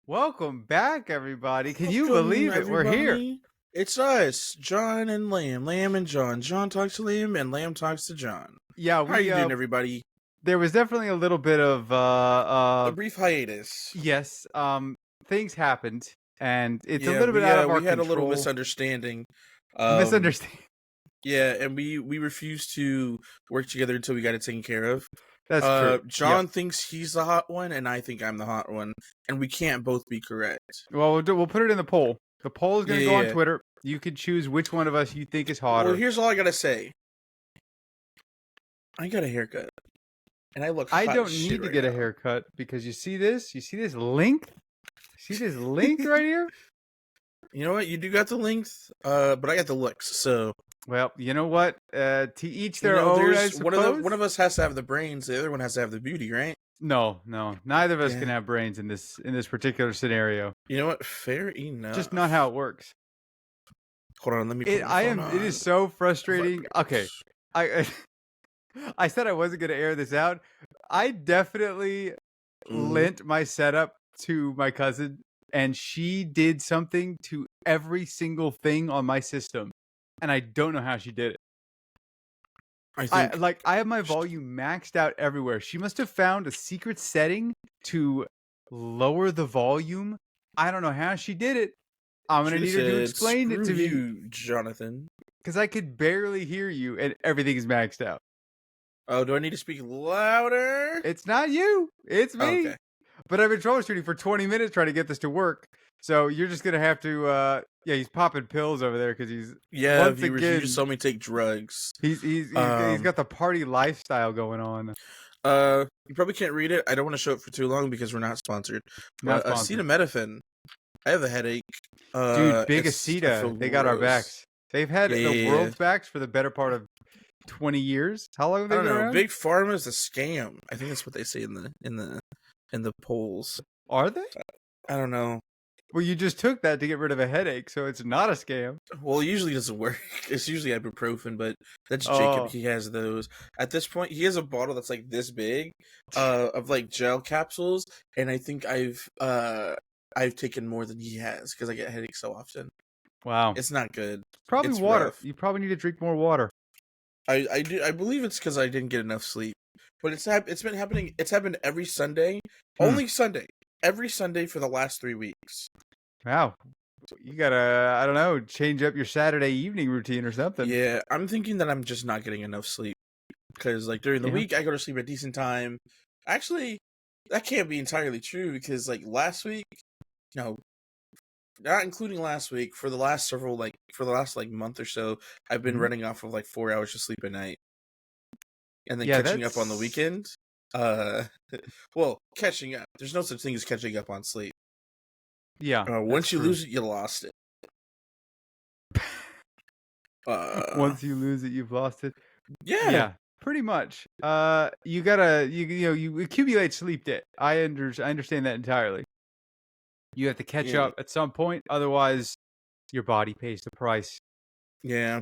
Welcome back, everybody. Can you Welcome, believe it? We're here. everybody. It's us, John and Lamb. Lamb and John. John talks to Lamb, and Lamb talks to John. Yeah, How are you doing, everybody? there was definitely a little bit of A brief hiatus. yes, things happened, and it's a Yeah, little bit out of our we had a little control. misunderstanding. Misunderstand. Yeah, and we refused to work together until we got it taken care of. That's true. John thinks he's the hot one, and I think I'm the hot one, and we can't both be correct. Well, we'll put it in the poll. The poll is going to go on Yeah. Twitter. You can choose which one of us you think is hotter. Well, here's all I gotta say. I got a haircut, and I look. I hot don't as need shit to right get a now. haircut because you see this? You see this length? See this length right here? You know what? You do got the length, but I got the looks. So Well, you know what? To each their own, I suppose. one of us has to have the brains. The other one has to have the beauty, right? No, neither of us Yeah. can have brains in this particular scenario. You know what? Fair enough. Just not how it works. Hold on, let me. Put my phone on. It is so frustrating. Okay, I I said I wasn't going to air this out. I definitely lent my setup to my cousin, and she did something to every single thing on my system, and I don't know how she did it. I have my volume maxed out everywhere. She must have found a secret setting to lower the volume. I don't know how she did it. I'm gonna need her to explain it to me, Jonathan, because I could barely hear you, and everything is maxed out. Oh, do I need to speak louder? It's not you. It's me. Okay. But I've been troubleshooting for 20 minutes trying to get this to work. So you're just gonna have to. Yeah, he's popping pills over there because he's. Yeah, viewers, you just saw me take drugs. He's got the party lifestyle going on. You probably can't read it. I don't want to show it for too long because we're not sponsored. Acetaminophen. I have a headache. Dude, Big Aceta, they got our backs. They've had the world's backs for the better part of 20 years. How long have they been around? Big Pharma is a scam. I think that's what they say in the polls. Are they? I don't know. Well, you just took that to get rid of a headache, so it's not a scam. Well, it usually doesn't work. It's usually ibuprofen, but that's Jacob. He has those. At this point, he has a bottle that's like this big, of like gel capsules, and I think I've taken more than he has because I get headaches so often. Wow, it's not good. Probably it's water. Rough. You probably need to drink more water. I believe it's because I didn't get enough sleep, but it's been happening. It's happened every Sunday, only Sunday. Every Sunday for the last 3 weeks. Wow. You gotta, I don't know, change up your Saturday evening routine or something. Yeah, I'm thinking that I'm just not getting enough sleep. Because, like, during the week, I go to sleep at a decent time. Actually, that can't be entirely true because, like, last week, not including last week, for the last month or so, I've been running off of, like, 4 hours of sleep a night. And then catching up on the weekend. Well, catching up. There's no such thing as catching up on sleep. Yeah. Once you lose it, you lost it. Once you lose it, you've lost it. Yeah. Yeah. Pretty much. You gotta you accumulate sleep debt. I understand that entirely. You have to catch up at some point, otherwise your body pays the price. Yeah.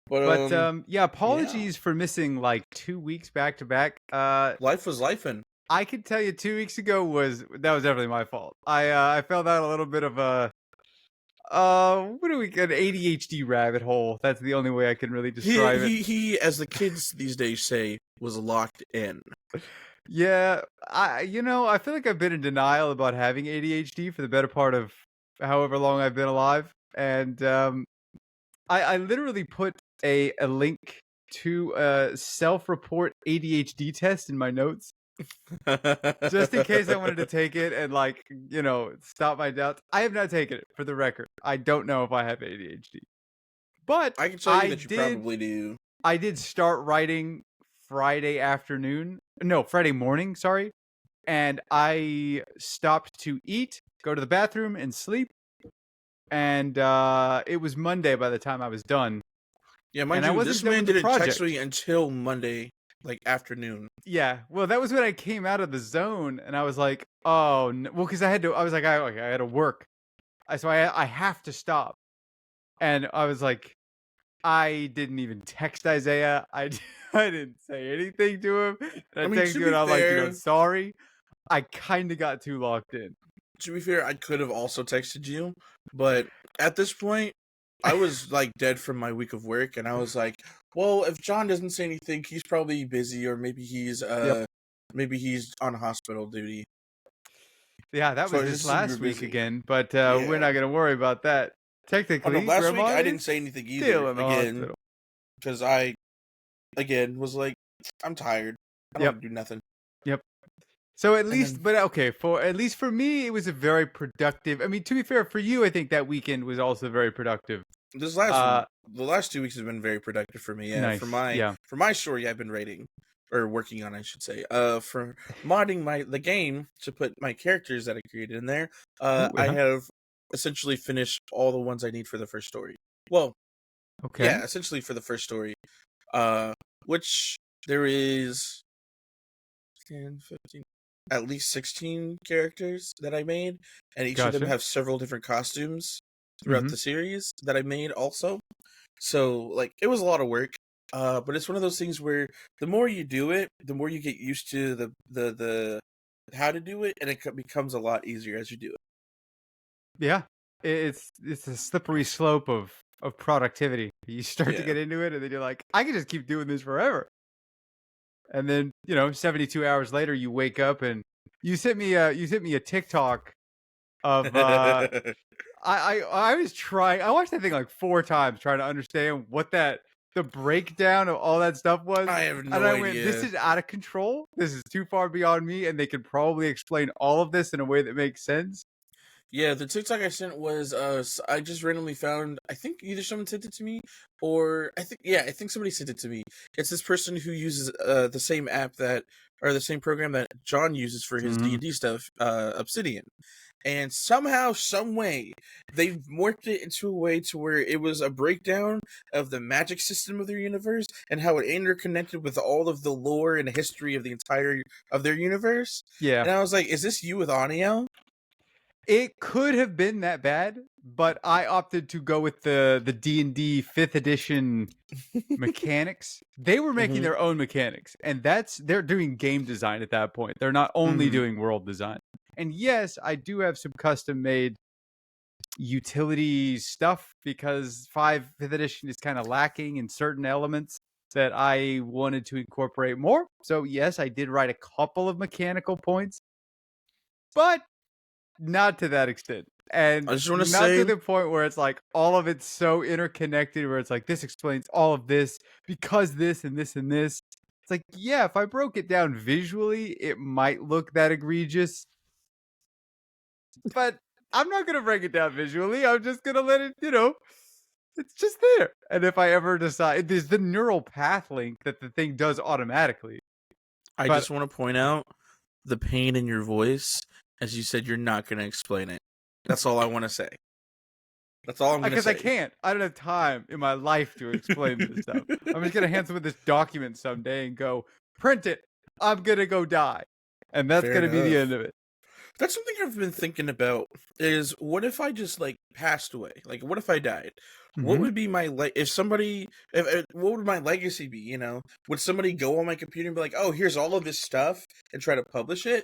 But apologies for missing like 2 weeks back to back. Life was lifing. I can tell you 2 weeks ago was definitely my fault. I fell down a little bit of a an ADHD rabbit hole. That's the only way I can really describe it. He, as the kids these days say, was locked in. Yeah, I feel like I've been in denial about having ADHD for the better part of however long I've been alive, and I literally put a link to a self-report ADHD test in my notes. Just in case I wanted to take it and stop my doubts. I have not taken it, for the record. I don't know if I have ADHD. But I can tell you that you probably do. I did start writing Friday morning, sorry. And I stopped to eat, go to the bathroom, and sleep. And it was Monday by the time I was done. Yeah, mind you, this man didn't text me until Monday, like, afternoon. Yeah, well, that was when I came out of the zone, and I was like, oh, no. Well, because I had to work. So I have to stop. And I was like, I didn't even text Isaiah. I didn't say anything to him. And I texted him, and I'm like, sorry. I kind of got too locked in. To be fair, I could have also texted you, but at this point, I was like dead from my week of work, and I was like, well, if John doesn't say anything, he's probably busy, or Yep. maybe he's on hospital duty. Yeah, that So was I this just assumed you were last week busy. again, but we're Yeah. not gonna worry about that. Oh no, Technically, last week Grandma I is didn't say anything still either. in the Again, hospital. because I again was like, I'm tired. I don't Yep. want to do nothing. Yep. So at And then least, but okay, for at least for me, it was a very productive. I mean, to be fair, for you, I think that weekend was also very productive. Uh, the last 2 weeks have been very productive for me. Yeah, nice. Yeah. for my story, I've been writing or working on, I should say. For modding the game to put my characters that I created in there. Ooh, I uh-huh. have essentially finished all the ones I need for the first story. Well, Okay. yeah, essentially for the first story. Uh, which there is 10, 15, at least 16 characters that I made, and each of them Gotcha. have several different costumes throughout Mm-hmm. the series that I made also. So, like, it was a lot of work. But it's one of those things where the more you do it, the more you get used to the how to do it, and it becomes a lot easier as you do it. Yeah. It's a slippery slope of productivity. You start to Yeah. get into it, and then you're like, I can just keep doing this forever. And then 72 hours later, you wake up and you sent me a TikTok of I was trying. I watched that thing like 4 times trying to understand what that the breakdown of all that stuff was, I have and no I went, "This idea. is out of control. This is too far beyond me, and they could probably explain all of this in a way that makes sense." Yeah, the TikTok I sent was I just randomly found, I think either someone sent it to me, or I think somebody sent it to me. It's this person who uses the same app that, or the same program that John uses for his Mhm. D&D stuff, Obsidian. And somehow, some way, they morphed it into a way to where it was a breakdown of the magic system of their universe and how it interconnected with all of the lore and history of the entire of their universe. Yeah, And I was like, "Is this you with audio?" it could have been that bad, but I opted to go with the D&D 5th edition mechanics. They were making Mm-hmm. their own mechanics, and they're doing game design at that point. They're not only Mm-hmm. doing world design. And yes, I do have some custom made utility stuff because 5th edition is kind of lacking in certain elements that I wanted to incorporate more. So yes, I did write a couple of mechanical points, but not to that extent. I And just want to not to say, the point where it's like all of it's so interconnected where it's like this explains all of this because this and this and this. It's like, yeah, if I broke it down visually, it might look that egregious, but I'm not gonna break it down visually. I'm just gonna let it, it's just there. And if I ever decide there's the neural path link that the thing does automatically. I But just want to point out the pain in your voice as you said you're not going to explain it. That's all I want to say. That's all I'm going to because I say. can't. I don't have time in my life to explain this stuff. I'm just gonna hand someone this document someday and go, print it. I'm gonna go die. And that's Fair gonna be the enough. end of it. That's something I've been thinking about is what if I just like passed away? Like what if I died? What Hmm. would be my if somebody if what would my legacy be, you know? Would somebody go on my computer and be like, "Oh, here's all of this stuff," and try to publish it?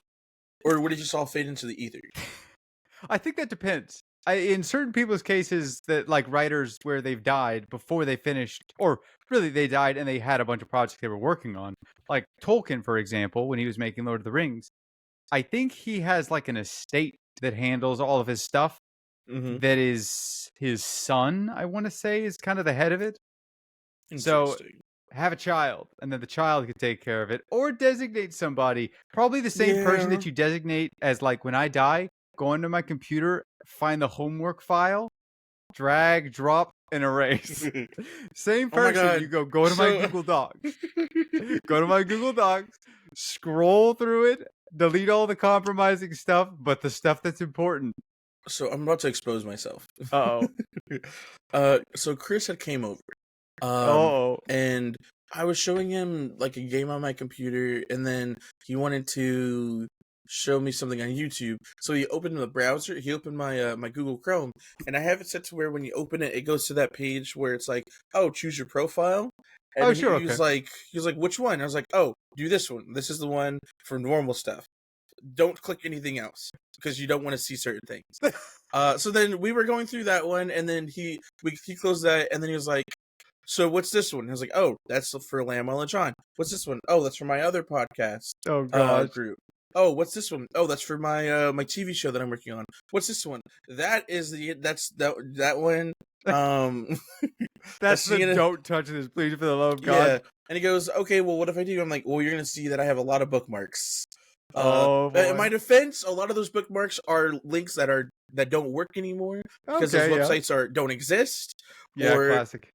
Or would it just all fade into the ether? I think that depends. In certain people's cases, that like writers where they've died before they finished, or really they died and they had a bunch of projects they were working on, like Tolkien, for example, when he was making Lord of the Rings. I think he has like an estate that handles all of his stuff. Mhm. That is his son, I want to say, is kind of the head of it. So Interesting. have a child, and then the child could take care of it, or designate somebody, probably the same person Yeah. that you designate as like when I die, go into my computer, find the homework file, drag, drop, and erase. Same Oh my person. You god. go to my So Google Docs, go to my Google Docs, scroll through it, delete all the compromising stuff, but the stuff that's important. so I'm about to expose myself. Uh So Chris had came over. oh. And I was showing him like a game on my computer, and then he wanted to show me something on YouTube. So he opened the browser. He opened my my Google Chrome, and I have it set to where when you open it, it goes to that page where it's like, "Oh, choose your profile." And Oh, sure. Okay. he was like, "Which one?" I was like, "Oh, do this one. This is the one for normal stuff." don't click anything else because you don't want to see certain things. So then we were going through that one, and then he closed that, and then he was like, so what's this one? I was like, oh, that's for Lamel and John. What's this one? Oh, that's for my other podcast Oh gosh. group. Oh, what's this one? Oh, that's for my my TV show that I'm working on. What's this one? That is that one. That's the don't touch this, please, for the love of God. Yeah. And he goes, okay, well, what if I do? I'm like, well, you're gonna see that I have a lot of bookmarks. Oh boy. In my defense, a lot of those bookmarks are links that don't work anymore because those websites don't exist. Yeah, or, classic.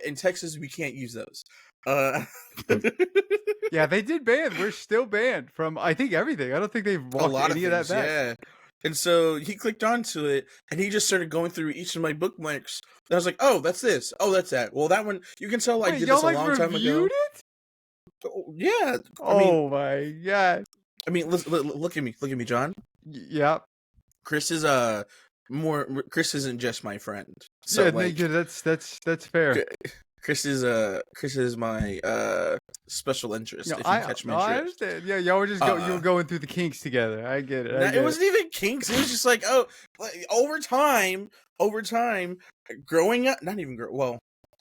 In Texas, we can't use those. Yeah, they did ban. We're still banned from, I think, everything. I don't think they've walked any of that back. Yeah. And so he clicked onto it, and he just started going through each of my bookmarks. And I was like, oh, that's this. Oh, that's that. Well, that one, you can tell I did this a long time ago. It? Oh, yeah. My God. I mean, look at me. Look at me, John. Yep. Chris is Chris isn't just my friend. So that's fair. Chris is my special interest. If you catch my drift. I understand. Yeah, y'all were just you were going through the kinks together. I get it. It wasn't even kinks. It was just like, over time, growing up. Not even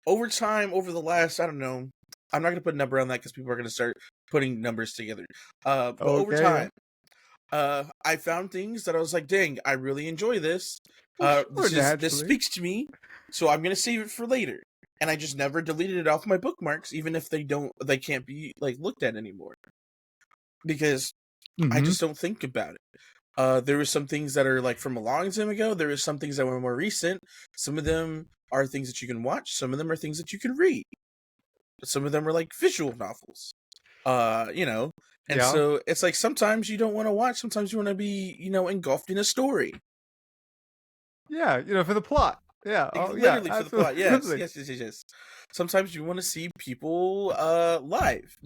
over time, over the last, I don't know. I'm not gonna put a number on that because people are gonna start putting numbers together. But over time, I found things that I was like, dang, I really enjoy this. This speaks to me, so I'm gonna save it for later. And I just never deleted it off my bookmarks, even if they can't be like looked at anymore. Because I just don't think about it. There were some things that are like from a long time ago. There were some things that were more recent. Some of them are things that you can watch. Some of them are things that you can read. Some of them are like visual novels. And so it's like sometimes you don't want to watch. Sometimes you want to be, engulfed in a story. Yeah, for the plot. Yeah, literally for the plot. Yes. Sometimes you want to see people live,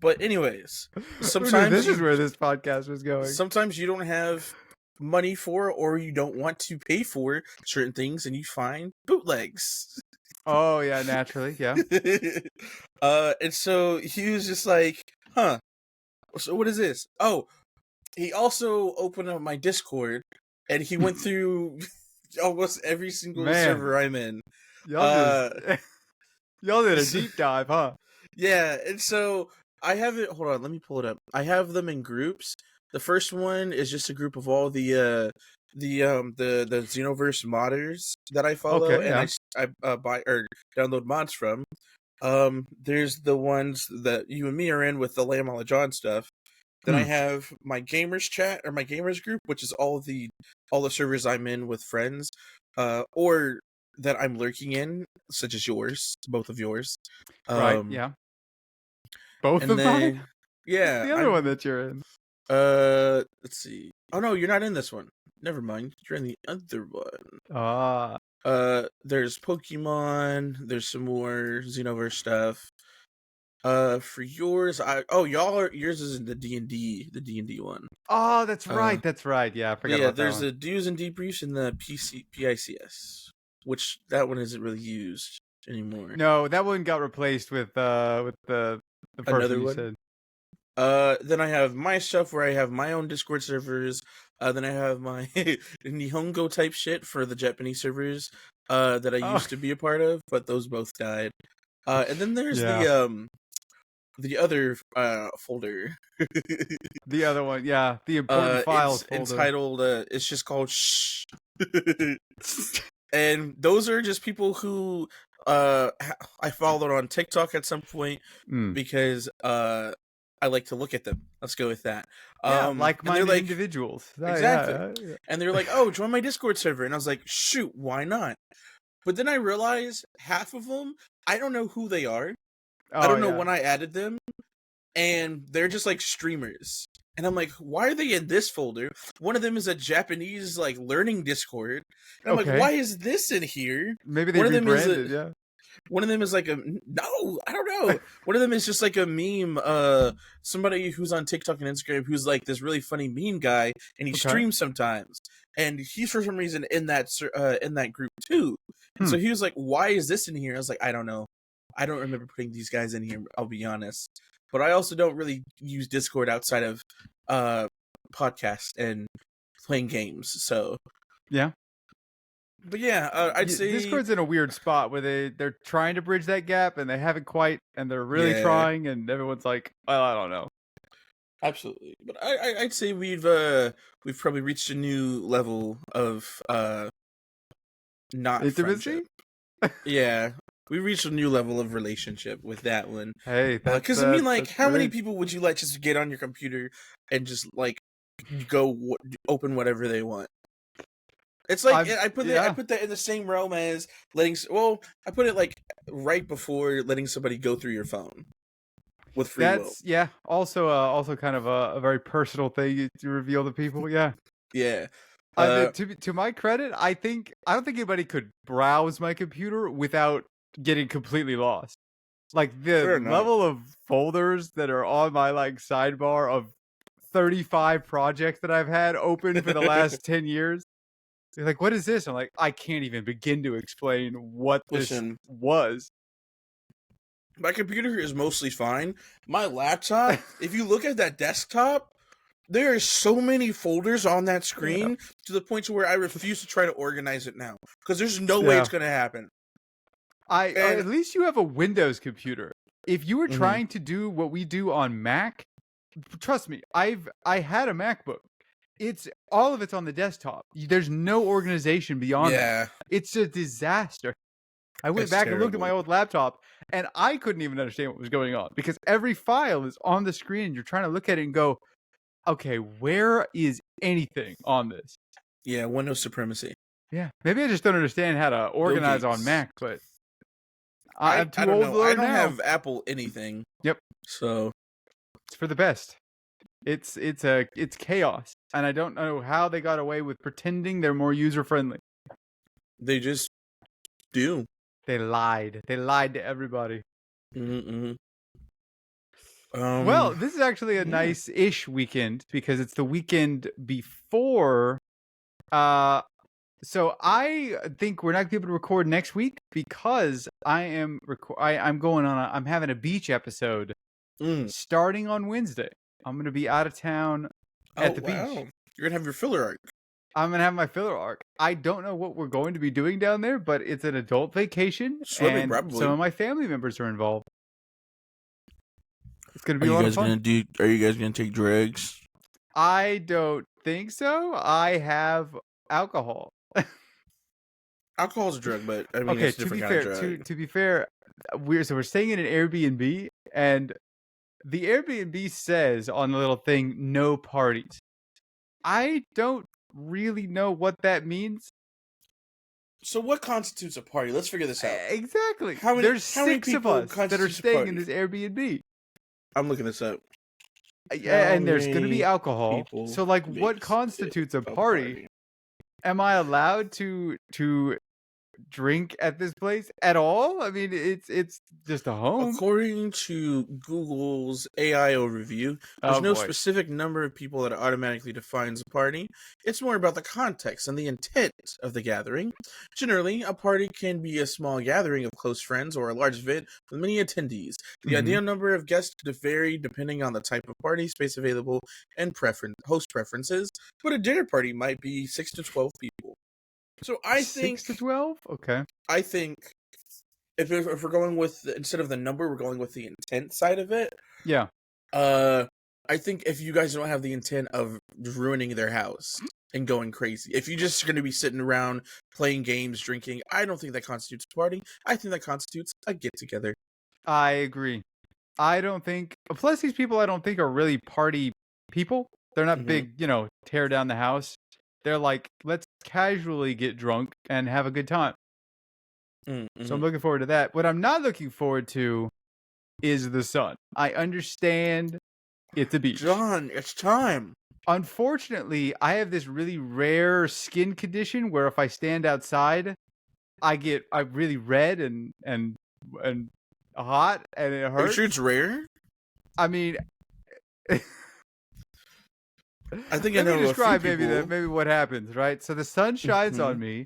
But anyways, sometimes this is where this podcast was going. Sometimes you don't have money for, or you don't want to pay for certain things, and you find bootlegs. Oh yeah, naturally, yeah. And so he was just like, "Huh? So what is this?" Oh, he also opened up my Discord, and he went through almost every single server I'm in. Y'all did a deep dive, huh? Yeah, and so I have it. Hold on, let me pull it up. I have them in groups. The first one is just a group of all the Xenoverse modders that I follow, and I buy or download mods from. There's the ones that you and me are in with the Lamb a la John stuff. Then I have my gamers chat or my gamers group, which is all the servers I'm in with friends, or that I'm lurking in, such as yours, both of yours. Right. Yeah. Both of mine. Yeah. The other one that you're in. Let's see. Oh no, you're not in this one. Never mind. You're in the other one. There's Pokemon. There's some more Xenoverse stuff. For yours, yours is in the D&D one. Oh, that's right. That's right. Yeah, I forgot about that. There's the Dues and Debriefs and the PICS, which that one isn't really used anymore. No, that one got replaced with the first another one. Said. Then I have my stuff where I have my own Discord servers. Then I have my Nihongo type shit for the Japanese servers that I used to be a part of, but those both died. And then there's the other folder. The other one, yeah, the important files folder. Entitled, it's just called Shh. And those are just people who I followed on TikTok at some point because I like to look at them. Let's go with that. Like-minded individuals. Exactly. Yeah. And they're like, oh, join my Discord server. And I was like, shoot, why not? But then I realized half of them, I don't know who they are. I don't know when I added them. And they're just like streamers. And I'm like, why are they in this folder? One of them is a Japanese like learning Discord. And I'm like, why is this in here? Maybe they rebranded, yeah. One of them is like I don't know. One of them is just like a meme. Somebody who's on TikTok and Instagram who's like this really funny meme guy, and he streams sometimes. And he's for some reason in that group too. So he was like, "Why is this in here?" I was like, "I don't know. I don't remember putting these guys in here. I'll be honest." But I also don't really use Discord outside of podcasts and playing games. So Yeah. but yeah, I'd say Discord's in a weird spot where they're trying to bridge that gap and they haven't quite, and they're really yeah, trying, and everyone's like, well, I don't know. absolutely. But I'd say we've probably reached a new level of not Intimacy? friendship. Yeah, we reached a new level of relationship with that one. Hey, Because I mean, like, that's how many great. people would you let just get on your computer and just like go open whatever they want? It's like I'm I yeah. put that in the same realm as letting. Well, I put it like right before letting somebody go through your phone with free will. That's also kind of a very personal thing to reveal to people. Yeah. Yeah. I mean, to my credit, I don't think anybody could browse my computer without getting completely lost. Like the Fair enough. level of folders that are on my like sidebar of 35 projects that I've had open for the last 10 years. They're like, what is this? I'm like, I can't even begin to explain what this Listen, was. my computer is mostly fine. My laptop, if you look at that desktop, there are so many folders on that Yeah. screen to the point to where I refuse to try to organize it now because there's no way Yeah. it's going to happen. At And least you have a Windows computer. If you were Mhm. trying to do what we do on Mac, trust me, I had a MacBook. It's all of it's on the desktop. There's no organization beyond that. yeah, It's a disaster. I went it's back and looked at my terrible. old laptop, and I couldn't even understand what was going on because every file is on the screen. You're trying to look at it and go, okay, where is anything on this? Yeah, Windows supremacy. Yeah, maybe I just don't understand how to Bill organize on Gates. Mac, but I'm I too don't old to know. I learn don't now. have Apple anything. Yep, So it's for the best. It's chaos, and I don't know how they got away with pretending they're more user friendly. they just do. They lied. They lied to everybody. Mm-hmm. Well, this is actually a Yeah. nice-ish weekend because it's the weekend before. So I think we're not gonna be able to record next week because I'm going on. I'm having a beach episode Mm. starting on Wednesday. I'm gonna be out of town Oh at the beach. wow! You're gonna have your filler arc. I'm gonna have my filler arc. I don't know what we're going to be doing down there, but it's an adult vacation, Swimming, and some probably. of my family members are involved. It's gonna Are be a you lot of guys fun. gonna do? Are you guys gonna take drugs? I don't think so. I have alcohol. Alcohol's a drug, but I mean Okay, it's a to be different kind fair, of drug. to be fair, we're staying in an Airbnb, and the Airbnb says on the little thing, no parties. I don't really know what that means. So what constitutes a party? Let's figure this out. Exactly. How many? There's How many 6 of people us that are constitutes a staying in party? this Airbnb. I'm looking this up. How And there's going to be many alcohol. people So like what makes constitutes it a party? Am I allowed to drink at this place at all? I mean, it's just a home. According to Google's AI overview, there's Oh no boy. specific number of people that automatically defines a party. It's more about the context and the intent of the gathering. Generally, a party can be a small gathering of close friends or a large event with many attendees. The ideal number of guests could vary depending on the type of party, space available, and host preferences, but a dinner party might be 6 to 12 people. So I 6 think to 12? Okay. if we're going with instead of the number, we're going with the intent side of it. Yeah. I think if you guys don't have the intent of ruining their house and going crazy, if you're just going to be sitting around playing games, drinking, I don't think that constitutes a party. I think that constitutes a get together. I agree. I don't think plus these people I don't think are really party people. They're not big, tear down the house. They're like, let's casually get drunk and have a good time. So I'm looking forward to that. What I'm not looking forward to is the sun. I understand it's a beach. John, it's time. Unfortunately, I have this really rare skin condition where if I stand outside, I'm really red and hot and it hurts. Are you sure it's rare? I mean, I think let I me know describe a few people. maybe what happens, right? So the sun shines on me,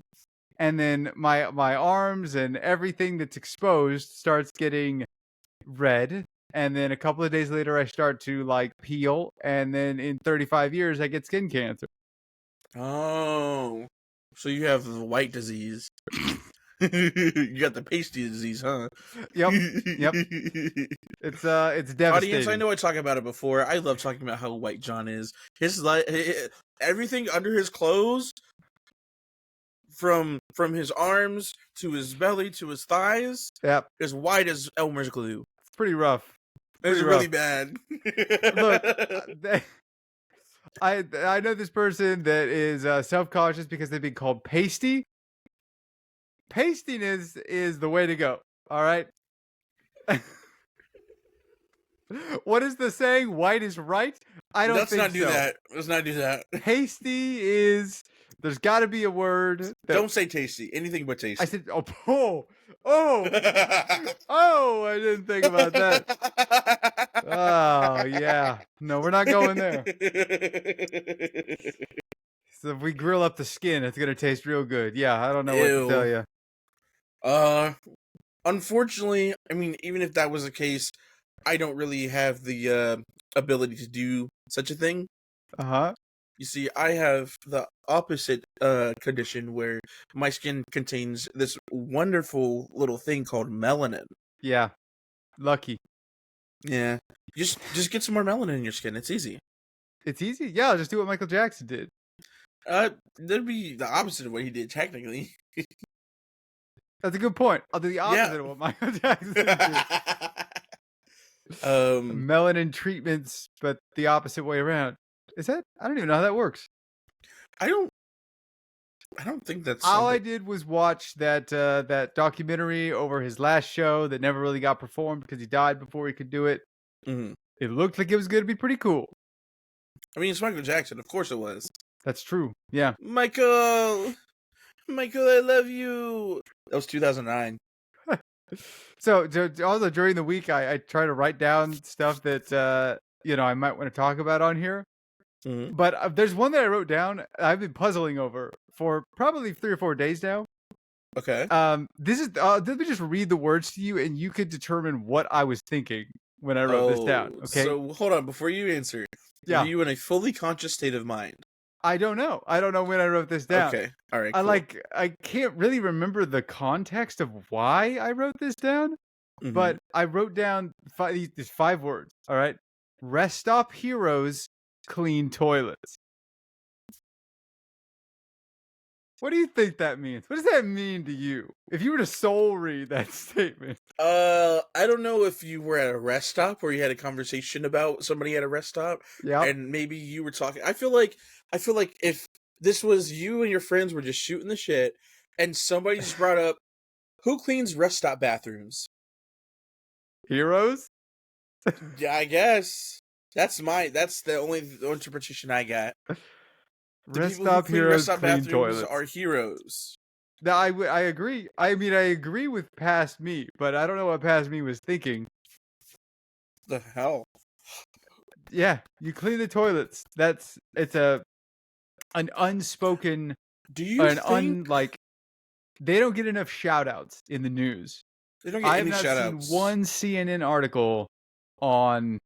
and then my arms and everything that's exposed starts getting red, and then a couple of days later, I start to like peel, and then in 35 years, I get skin cancer. Oh, so you have the white disease. You got the pasty disease, huh? Yep, yep. It's Audience, I devastating. know I talked about it before. I love talking about how white John is. His everything under his clothes, from his arms to his belly to his thighs, Yep, is white as Elmer's glue. it's pretty rough. It's Pretty really rough. bad. Look, I know this person that is self-conscious because they've been called pasty. Pastiness is the way to go. All right. What is the saying? White is right? I don't Let's think not do so. that. Let's not do that. Pasty is. There's got to be a word. That, Don't say tasty. Anything but tasty. I said, oh. Oh, I didn't think about that. Oh, yeah. No, we're not going there. So if we grill up the skin, it's going to taste real good. Yeah, I don't know what to tell Ew. you. Unfortunately, I mean, even if that was the case, I don't really have the ability to do such a thing. Uh-huh. You see, I have the opposite condition where my skin contains this wonderful little thing called melanin. Yeah. Lucky. Yeah. Just get some more melanin in your skin. It's easy. It's easy. Yeah, I'll just do what Michael Jackson did. That'd be the opposite of what he did, technically. That's a good point. I'll do the opposite of what Michael Jackson did. Melanin treatments, but the opposite way around. Is that? I don't even know how that works. I don't think that's all something. I did was watch that documentary over his last show that never really got performed because he died before he could do it. Mm-hmm. It looked like it was going to be pretty cool. I mean, it's Michael Jackson. Of course it was. That's true. Yeah. Michael, I love you. That was 2009. So also during the week, I try to write down stuff that I might want to talk about on here. Mm-hmm. But there's one that I wrote down. I've been puzzling over for probably 3 or 4 days now. Okay. This is. Let me just read the words to you, and you could determine what I was thinking when I wrote this down. Okay. So hold on before you answer. Yeah. Are you in a fully conscious state of mind? I don't know. I don't know when I wrote this down. Okay. All right. Cool. I can't really remember the context of why I wrote this down, Mm-hmm. but I wrote down these 5 words. All right. Rest stop heroes clean toilets. What do you think that means? What does that mean to you? If you were to soul read that statement. I don't know if you were at a rest stop or you had a conversation about somebody at a rest stop. Yeah. And maybe you were talking. I feel like if this was you and your friends were just shooting the shit and somebody just brought up, who cleans rest stop bathrooms? Heroes? Yeah, I guess. That's the only interpretation I got. The Rest people stop who clean heroes rest stop clean bathrooms toilets. are heroes. No, I agree. I mean, I agree with past me, but I don't know what past me was thinking. The hell? Yeah, you clean the toilets. It's an unspoken. Do you think they don't get enough shout outs in the news. They don't get any shout outs. I have not seen one CNN article on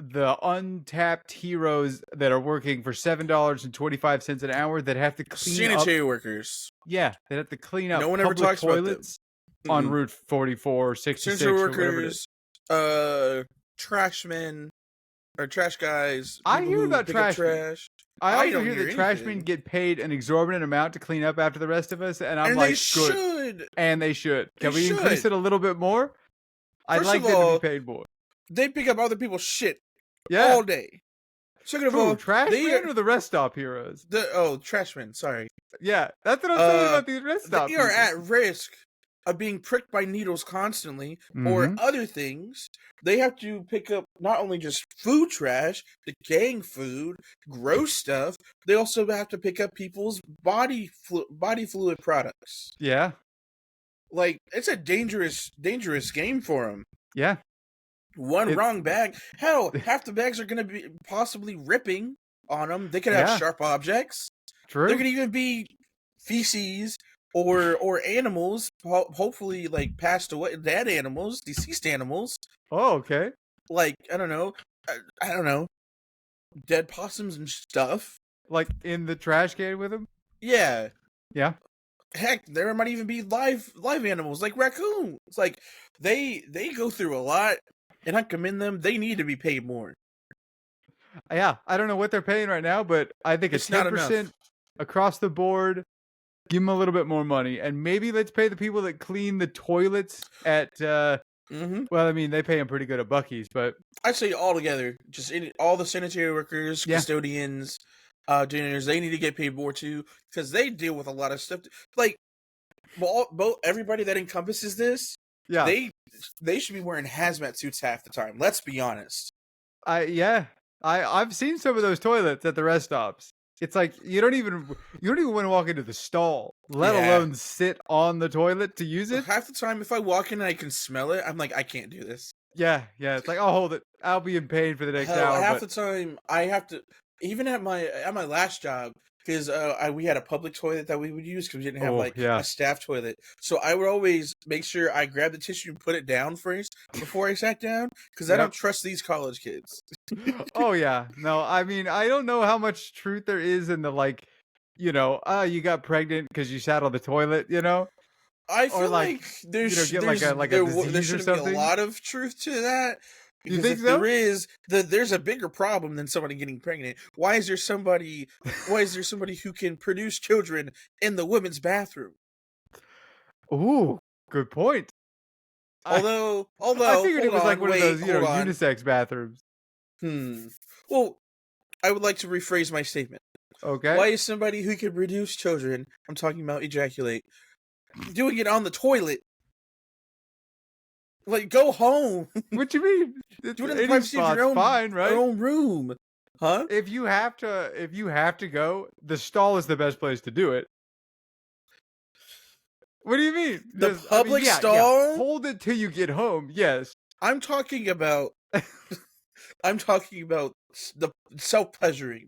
the untapped heroes that are working for $7.25 an hour that have to clean sanitary workers. Yeah, they have to clean up. No one ever talks toilets about them. On Route 44 or 66 sanitary or whatever it workers, trashmen or trash guys. I hear about trash. I also hear that trashmen get paid an exorbitant amount to clean up after the rest of us, and I'm like, good. And they should. Can we should. increase it a little bit more? I'd like them to be paid more. They pick up other people's shit Yeah. all day. Second of all, trashmen or the rest stop heroes? Trashmen, sorry. Yeah, that's what I'm saying about these rest stops. They are at risk of being pricked by needles constantly or other things. They have to pick up not only just food trash, decaying food, gross stuff. They also have to pick up people's body fluid products. Yeah. Like, it's a dangerous game for them. Yeah. One wrong bag. Hell, half the bags are going to be possibly ripping on them. They could have sharp objects. True. There could even be feces or animals, hopefully like passed away, dead animals, deceased animals. Oh, okay. Like I don't know, dead possums and stuff. Like in the trash can with him? Yeah, Yeah. heck, there might even be live animals like raccoons. Like they go through a lot, and I commend them. They need to be paid more. Yeah. I don't know what they're paying right now, but I think a It's not 10% enough. across the board, give them a little bit more money. And maybe let's pay the people that clean the toilets at, Hmm. well, I mean, they pay them pretty good at Buc-ee's, but I'd say all together, just all the sanitary workers, yeah. custodians, janitors, they need to get paid more too because they deal with a lot of stuff. Like, both everybody that encompasses this, Yeah. they should be wearing hazmat suits half the time. Let's be honest. Yeah. I've seen some of those toilets at the rest stops. It's like you don't even want to walk into the stall, let Yeah, alone sit on the toilet to use it. half the time if I walk in and I can smell it, I'm like, I can't do this. Yeah, yeah. It's like, I'll hold it. I'll be in pain for the next Hell, hour, half but the time I have to, even at my last job, because we had a public toilet that we would use because we didn't have oh like yeah. a staff toilet. So I would always make sure I grab the tissue and put it down first before I sat down because I Yep. don't trust these college kids. Oh yeah. No, I mean, I don't know how much truth there is in the like, you got pregnant because you sat on the toilet, I or feel like, like get like a there disease or shouldn't be a something. lot of truth to that You because think if there so? is, there's a bigger problem than somebody getting pregnant. Why is there somebody? Why is there somebody who can produce children in the women's bathroom? Ooh, good point. I I Although, figured it hold was like on, one of wait, those, hold on. unisex bathrooms. Well, I would like to rephrase my statement. Okay. Why is somebody who can produce children, I'm talking about ejaculate, doing it on the toilet? Like, go home. What you mean? Do it in the Any privacy of spot's fine, your right? own room. Huh? If you have to go, the stall is the best place to do it. What do you mean? The Just, I mean, public yeah, yeah. stall? Hold it till you get home. Yes. I'm talking about I'm talking about the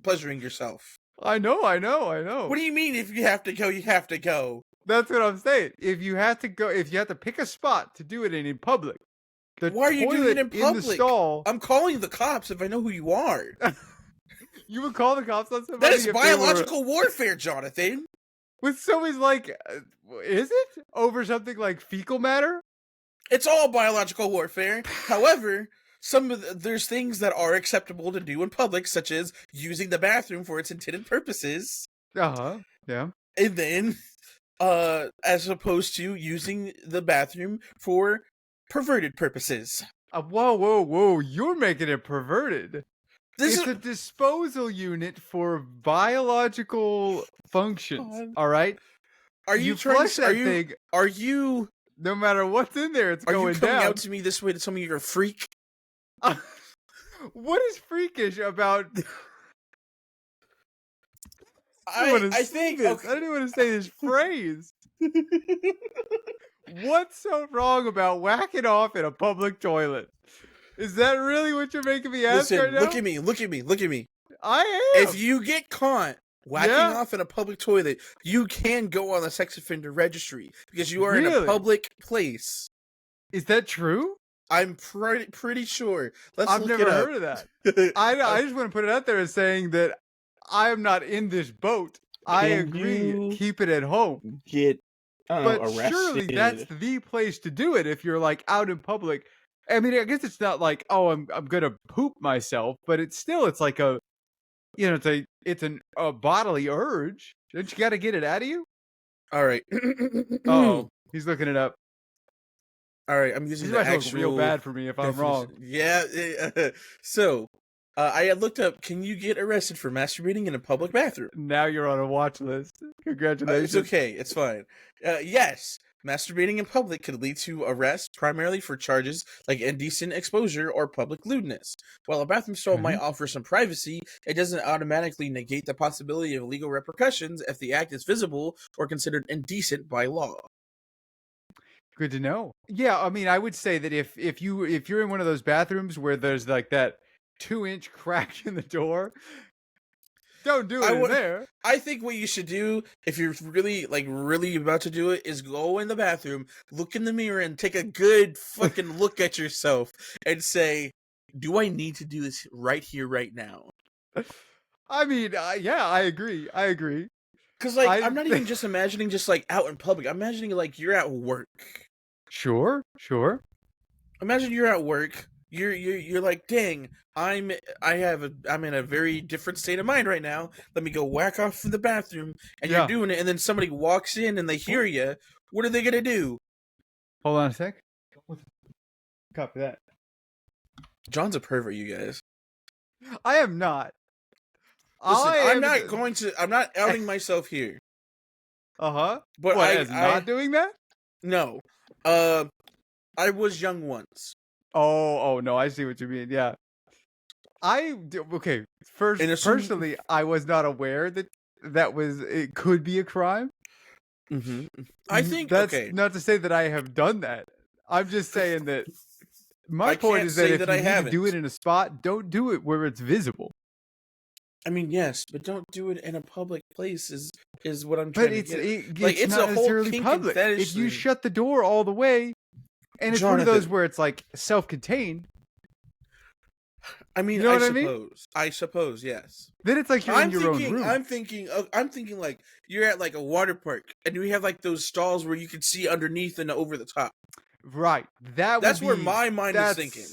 pleasuring yourself. I know, I know, I know. What do you mean if you have to go, you have to go? That's what I'm saying. If you have to go, if you have to pick a spot to do it in public, the Why are you doing it toilet in in the public? stall, I'm calling the cops if I know who you are. you would call the cops on That somebody is if they were biological warfare, Jonathan. with somebody's like, is it over something like fecal matter? It's all biological warfare. However, there's things that are acceptable to do in public, such as using the bathroom for its intended purposes, Uh huh. Yeah. and then, as opposed to using the bathroom for perverted purposes. Whoa, whoa, whoa! You're making it perverted. This It's is a disposal unit for biological functions. God. All right. Are you You trying flush to? that thing. Are you? No matter what's in there, it's Are you going coming out down. to me this way to tell me you're a freak? What is freakish about? I don't want to I say think this. okay. I don't even want to say this phrase. What's so wrong about whacking off in a public toilet? Is that really what you're making me ask right Listen, now? look at me, look at me, look at me. I am. If you get caught whacking Yeah. off in a public toilet, you can go on the sex offender registry because you are in a Really? public place. Is that true? I'm pretty sure. Let's I've look never it up. heard of that. I just want to put it out there as saying that I am not in this boat. I Can agree. you Keep it at home. get But surely that's the place to do it if you're like out in public. I mean, I guess it's not like, oh, I'm gonna poop myself, but it's like a, it's a bodily urge. Don't you got to get it out of you? All right. Oh, he's looking it up. All right, I'm using He's the about to look actual real bad for me if I'm wrong. definition. Yeah. So, I had looked up. Can you get arrested for masturbating in a public bathroom? Now you're on a watch list. Congratulations. It's okay. It's fine. Yes, masturbating in public could lead to arrest, primarily for charges like indecent exposure or public lewdness. While a bathroom stall might offer some privacy, it doesn't automatically negate the possibility of legal repercussions if the act is visible or considered indecent by law. Good to know. Yeah, I mean, I would say that if you're in one of those bathrooms where there's like that 2-inch crack in the door, Don't do I it in would. there. I think what you should do if you're really about to do it is go in the bathroom, look in the mirror, and take a good fucking look at yourself and say, "Do I need to do this right here, right now?" I mean, yeah, I agree. I agree. Because like I I'm not even just imagining just like out in public. I'm imagining like you're at work. sure, sure. Imagine you're at work. You're like, dang, I'm in a very different state of mind right now. Let me go whack off from the bathroom, and you're Yeah. doing it, and then somebody walks in and they hear you. What are they gonna do? Hold on a sec. Copy that. John's a pervert, you guys. I am not. Listen, I am. I'm not outing myself here, Uh-huh. but What, as not doing that? no. I was young once. Oh, no, I see what you mean. Yeah. Okay. First, And personally, I was not aware that it could be a crime. Mm-hmm. I think That's okay. not to say that I have done that. I'm just saying that my I point can't is that say if that you I need to do it haven't. in a spot, don't do it where it's visible. I mean, yes, but don't do it in a public place. Is what I'm But trying to get. it's It's not a whole necessarily kink public. and fetish If you thing. shut the door all the way, and it's one of those Jonathan. where it's like self-contained, I mean, you know what I mean? I suppose, yes. Then it's like you're in your own room. I'm thinking like you're at like a water park, and we have like those stalls where you can see underneath and over the top. Right. That's where my mind is thinking.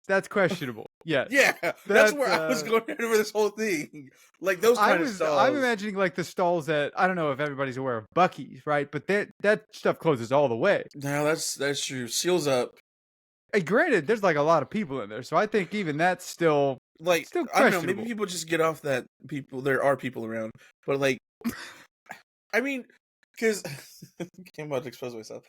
That's questionable. Yes. Yeah, that's where I was going over this whole thing. Like those kind of stalls. I'm imagining like the stalls at, I don't know if everybody's aware of Buc-ee's, right? But that stuff closes all the way. No, that's true. Seals up. And granted, there's like a lot of people in there, so I think even that's still Like still I don't know. questionable. Maybe people just get off that there are people around, but like, I mean, because I'm about to expose myself.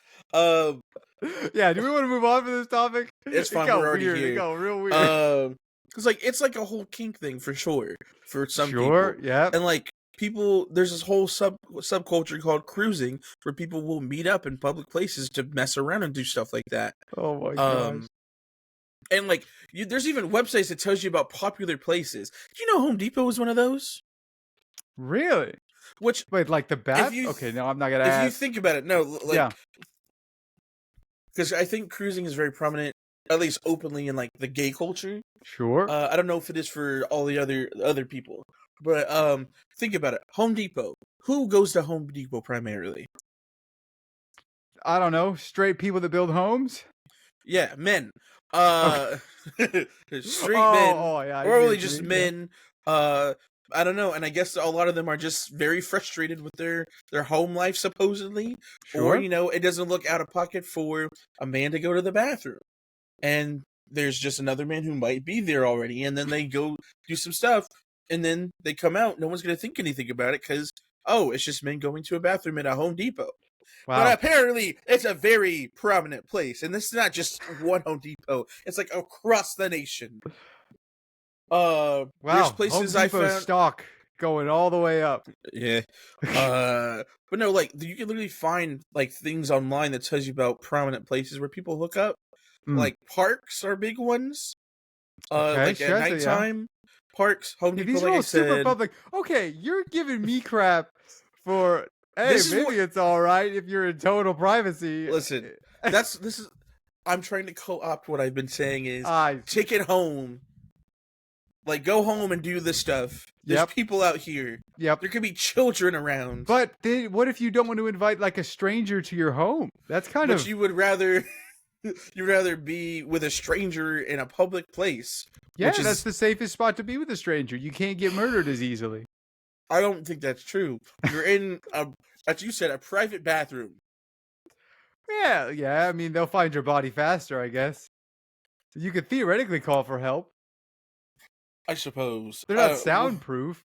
Yeah, do we want to move on from this topic? It's fine. It got We're already weird. here. It got real weird. Because like it's like a whole kink thing for sure for some Sure, people. yeah. And like people, there's this whole subculture called cruising where people will meet up in public places to mess around and do stuff like that. Oh my gosh. And like there's even websites that tells you about popular places. Do you know Home Depot is one of those? Really? Which wait, like the bath? you Okay, no, I'm not gonna if ask. you think about it, no, like yeah. Because I think cruising is very prominent, at least openly in like the gay culture. Sure. I don't know if it is for all the other people, but think about it. Home Depot. Who goes to Home Depot primarily? I don't know. Straight people that build homes? Yeah, men. Okay. Straight men, yeah, or really just men. Yeah. I don't know, and I guess a lot of them are just very frustrated with their home life, supposedly, Sure. or it doesn't look out of pocket for a man to go to the bathroom, and there's just another man who might be there already, and then they go do some stuff, and then they come out. No one's gonna think anything about it because it's just men going to a bathroom at a Home Depot. Wow. But apparently, it's a very prominent place, and this is not just one Home Depot. It's like across the nation. Wow. There's places Home I Depot found stock going all the way up. Yeah. But no, like you can literally find like things online that tells you about prominent places where people hook up. Like parks are big ones. Okay, like at nighttime, parks, Home Depot. These are like all I said, super public. Okay, you're giving me crap for. Hey, maybe it's all right if you're in total privacy. Listen, I'm trying to co-opt what I've been saying is take it home. Like, go home and do this stuff. There's people out here. Yep. There could be children around. But what if you don't want to invite, like, a stranger to your home? That's kind of... But you would rather... You'd rather be with a stranger in a public place. Yeah, that's the safest spot to be with a stranger. You can't get murdered as easily. I don't think that's true. You're in, as you said, a private bathroom. Yeah. I mean, they'll find your body faster, I guess. You could theoretically call for help. I suppose. They're not soundproof.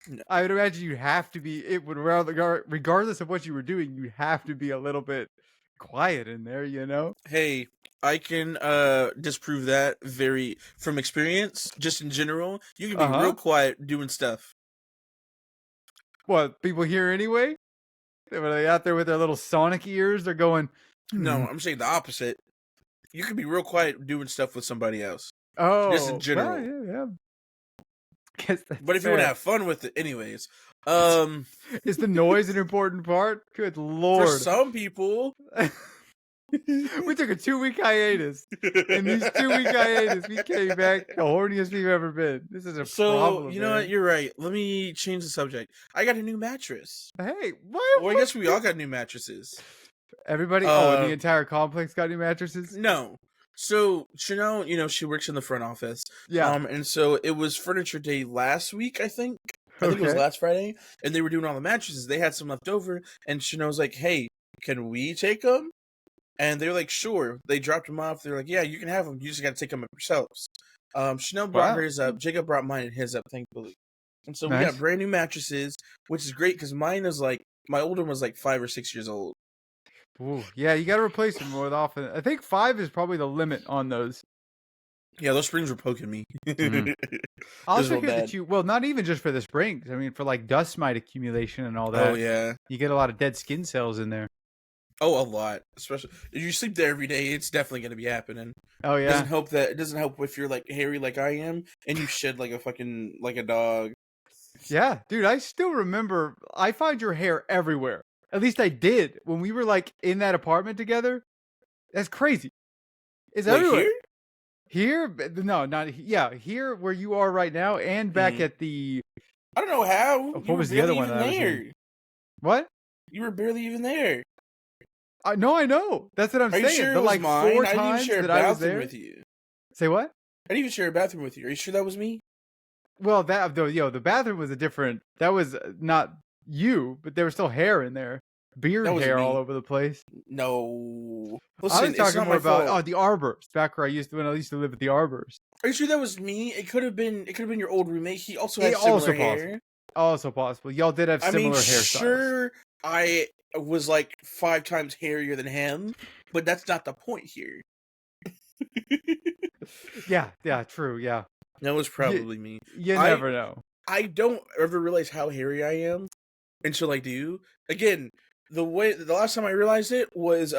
No. I would imagine you'd have to be, regardless of what you were doing, you'd have to be a little bit quiet in there, you know? Hey, I can disprove that from experience, just in general. You can be real quiet doing stuff. What, people hear anyway? Are they out there with their little sonic ears? They're going, No, I'm saying the opposite. You can be real quiet doing stuff with somebody else. Oh. Just in general. Well, yeah. Guess that's But if you want to fair. have fun with it, anyways, Is the noise an important part? Good for lord. some people, We took a 2-week hiatus. In these 2-week hiatus, we came back the horniest we've ever been. This is a so problem, you know what? man. You're right. Let me change the subject. I got a new mattress. Hey, what? Well, I guess we all got new mattresses. Everybody? Oh, the Uh, entire complex got new mattresses? no. So Chanel, she works in the front office. Yeah. And so it was furniture day last week, I think. I think it was Okay. last Friday, and they were doing all the mattresses. They had some left over, and Chanel was like, "Hey, can we take them?" And they were like, "Sure." They dropped them off. They're like, "Yeah, you can have them. You just got to take them up yourselves." Chanel brought Wow. hers up. Jacob brought mine and his up, thankfully. And so we got Nice. brand new mattresses, which is great because mine is like my older one was like 5 or 6 years old. Ooh, yeah, you got to replace them more often. I think 5 is probably the limit on those. Yeah, those springs were poking me. Mm. This I is also real hear bad. that well, not even just for the springs. I mean, for like dust mite accumulation and all Oh that, yeah. you get a lot of dead skin cells in there. Oh, a lot. Especially if you sleep there every day, it's definitely going to be happening. Oh It doesn't yeah, help that it doesn't help if you're like hairy like I am and you shed like a fucking like a dog. yeah, dude. I still remember. I find your hair everywhere. At least I did when we were like in that apartment together. That's crazy. It's Wait, everywhere. here? Here, no, not yeah. Here, where you are right now, and back Mhm. at the I don't know how. You what were was the other barely one even that I was in? there. What? You were barely even there. No, I know. That's what I'm Are you saying. sure The it was like mine? 4 I didn't even times share a that I was bathroom there. with you. Say what? I didn't even share a bathroom with you. Are you sure that was me? Well, the bathroom was a different. That was not you, but there was still hair in there, That beard wasn't hair all me. over the place. No. I Listen, was it's talking not more my about fault. the arbors back where when I used to live at the arbors. Are you sure that was me? It could have been your old roommate. He also It has also similar possible, hair. also possible. Y'all did have I mean, similar hairstyles. sure, I was like 5 times hairier than him, but that's not the point here. Yeah, yeah, true. Yeah, That was you probably me. you I never know. I don't ever realize how hairy I am until I do. Again, the last time I realized it was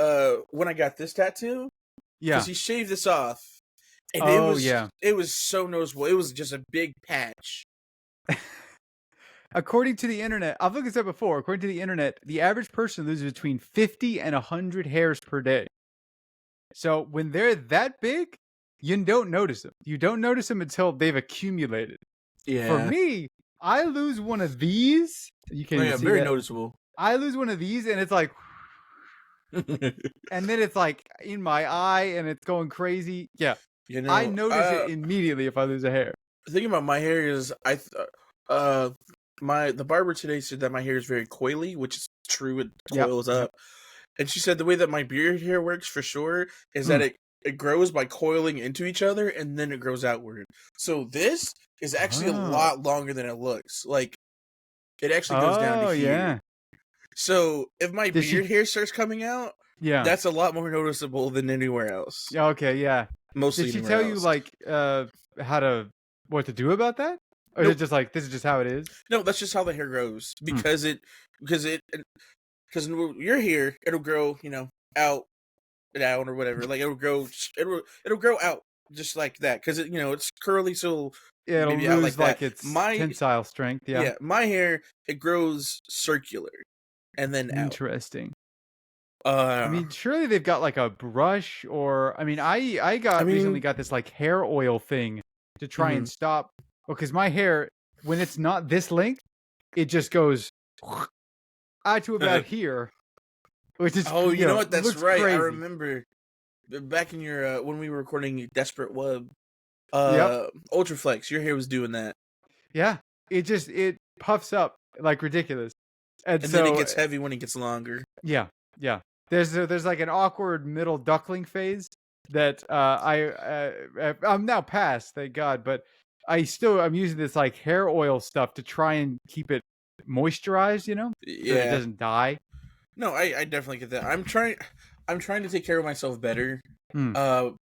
when I got this tattoo because Yeah. he shaved this off and it Oh was yeah. it was so noticeable. It was just a big patch. According to the internet, I've looked this up before. According to the internet, the average person loses between 50 and 100 hairs per day. So when they're that big, you don't notice them. You don't notice them until they've accumulated. For Yeah. me, I lose one of these. You Oh can't even yeah, see very that. noticeable. I lose one of these, and it's like, and then it's like in my eye, and it's going crazy. Yeah, You I know, notice it immediately if I lose a hair. the thing about my hair is uh the barber today said that my hair is very coily, which is true. It Yep. coils up, and she said the way that my beard hair works for sure is that Mm. it grows by coiling into each other and then it grows outward. So this is actually a Oh. lot longer than it looks. Like it actually goes down to Oh here. yeah. So if my Did beard she? hair starts coming out, Yeah. that's a lot more noticeable than anywhere else. Yeah. Okay. Yeah. Mostly Did she anywhere tell you else. like what to do about that? Or is it Nope. just like this is just how it is? No, that's just how the hair grows Hmm. because when you're here, it'll grow, out and out or whatever. Like it'll grow out just like that because it's curly, so Yeah, it'll maybe out like lose that. like its tensile strength. Yeah. My hair it grows circular and then out. Interesting. I Uh, mean, surely they've got like a brush or I mean, I I recently mean, got this like hair oil thing to try and mhm. stop because my hair when it's not this length, it just goes out to about here, which is Oh, you know what? That's looks right. I crazy. remember back in your when we were recording Desperate Web, Yep. Ultraflex. Your hair was doing that, Yeah. It puffs up like ridiculous. And and then it so gets heavy when it gets longer. yeah, yeah. There's like an awkward middle duckling phase that I'm now past, thank God, but I'm using this like hair oil stuff to try and keep it moisturized, so that it Yeah. doesn't die. No, I definitely get that. I'm trying to take care of myself better. Hmm,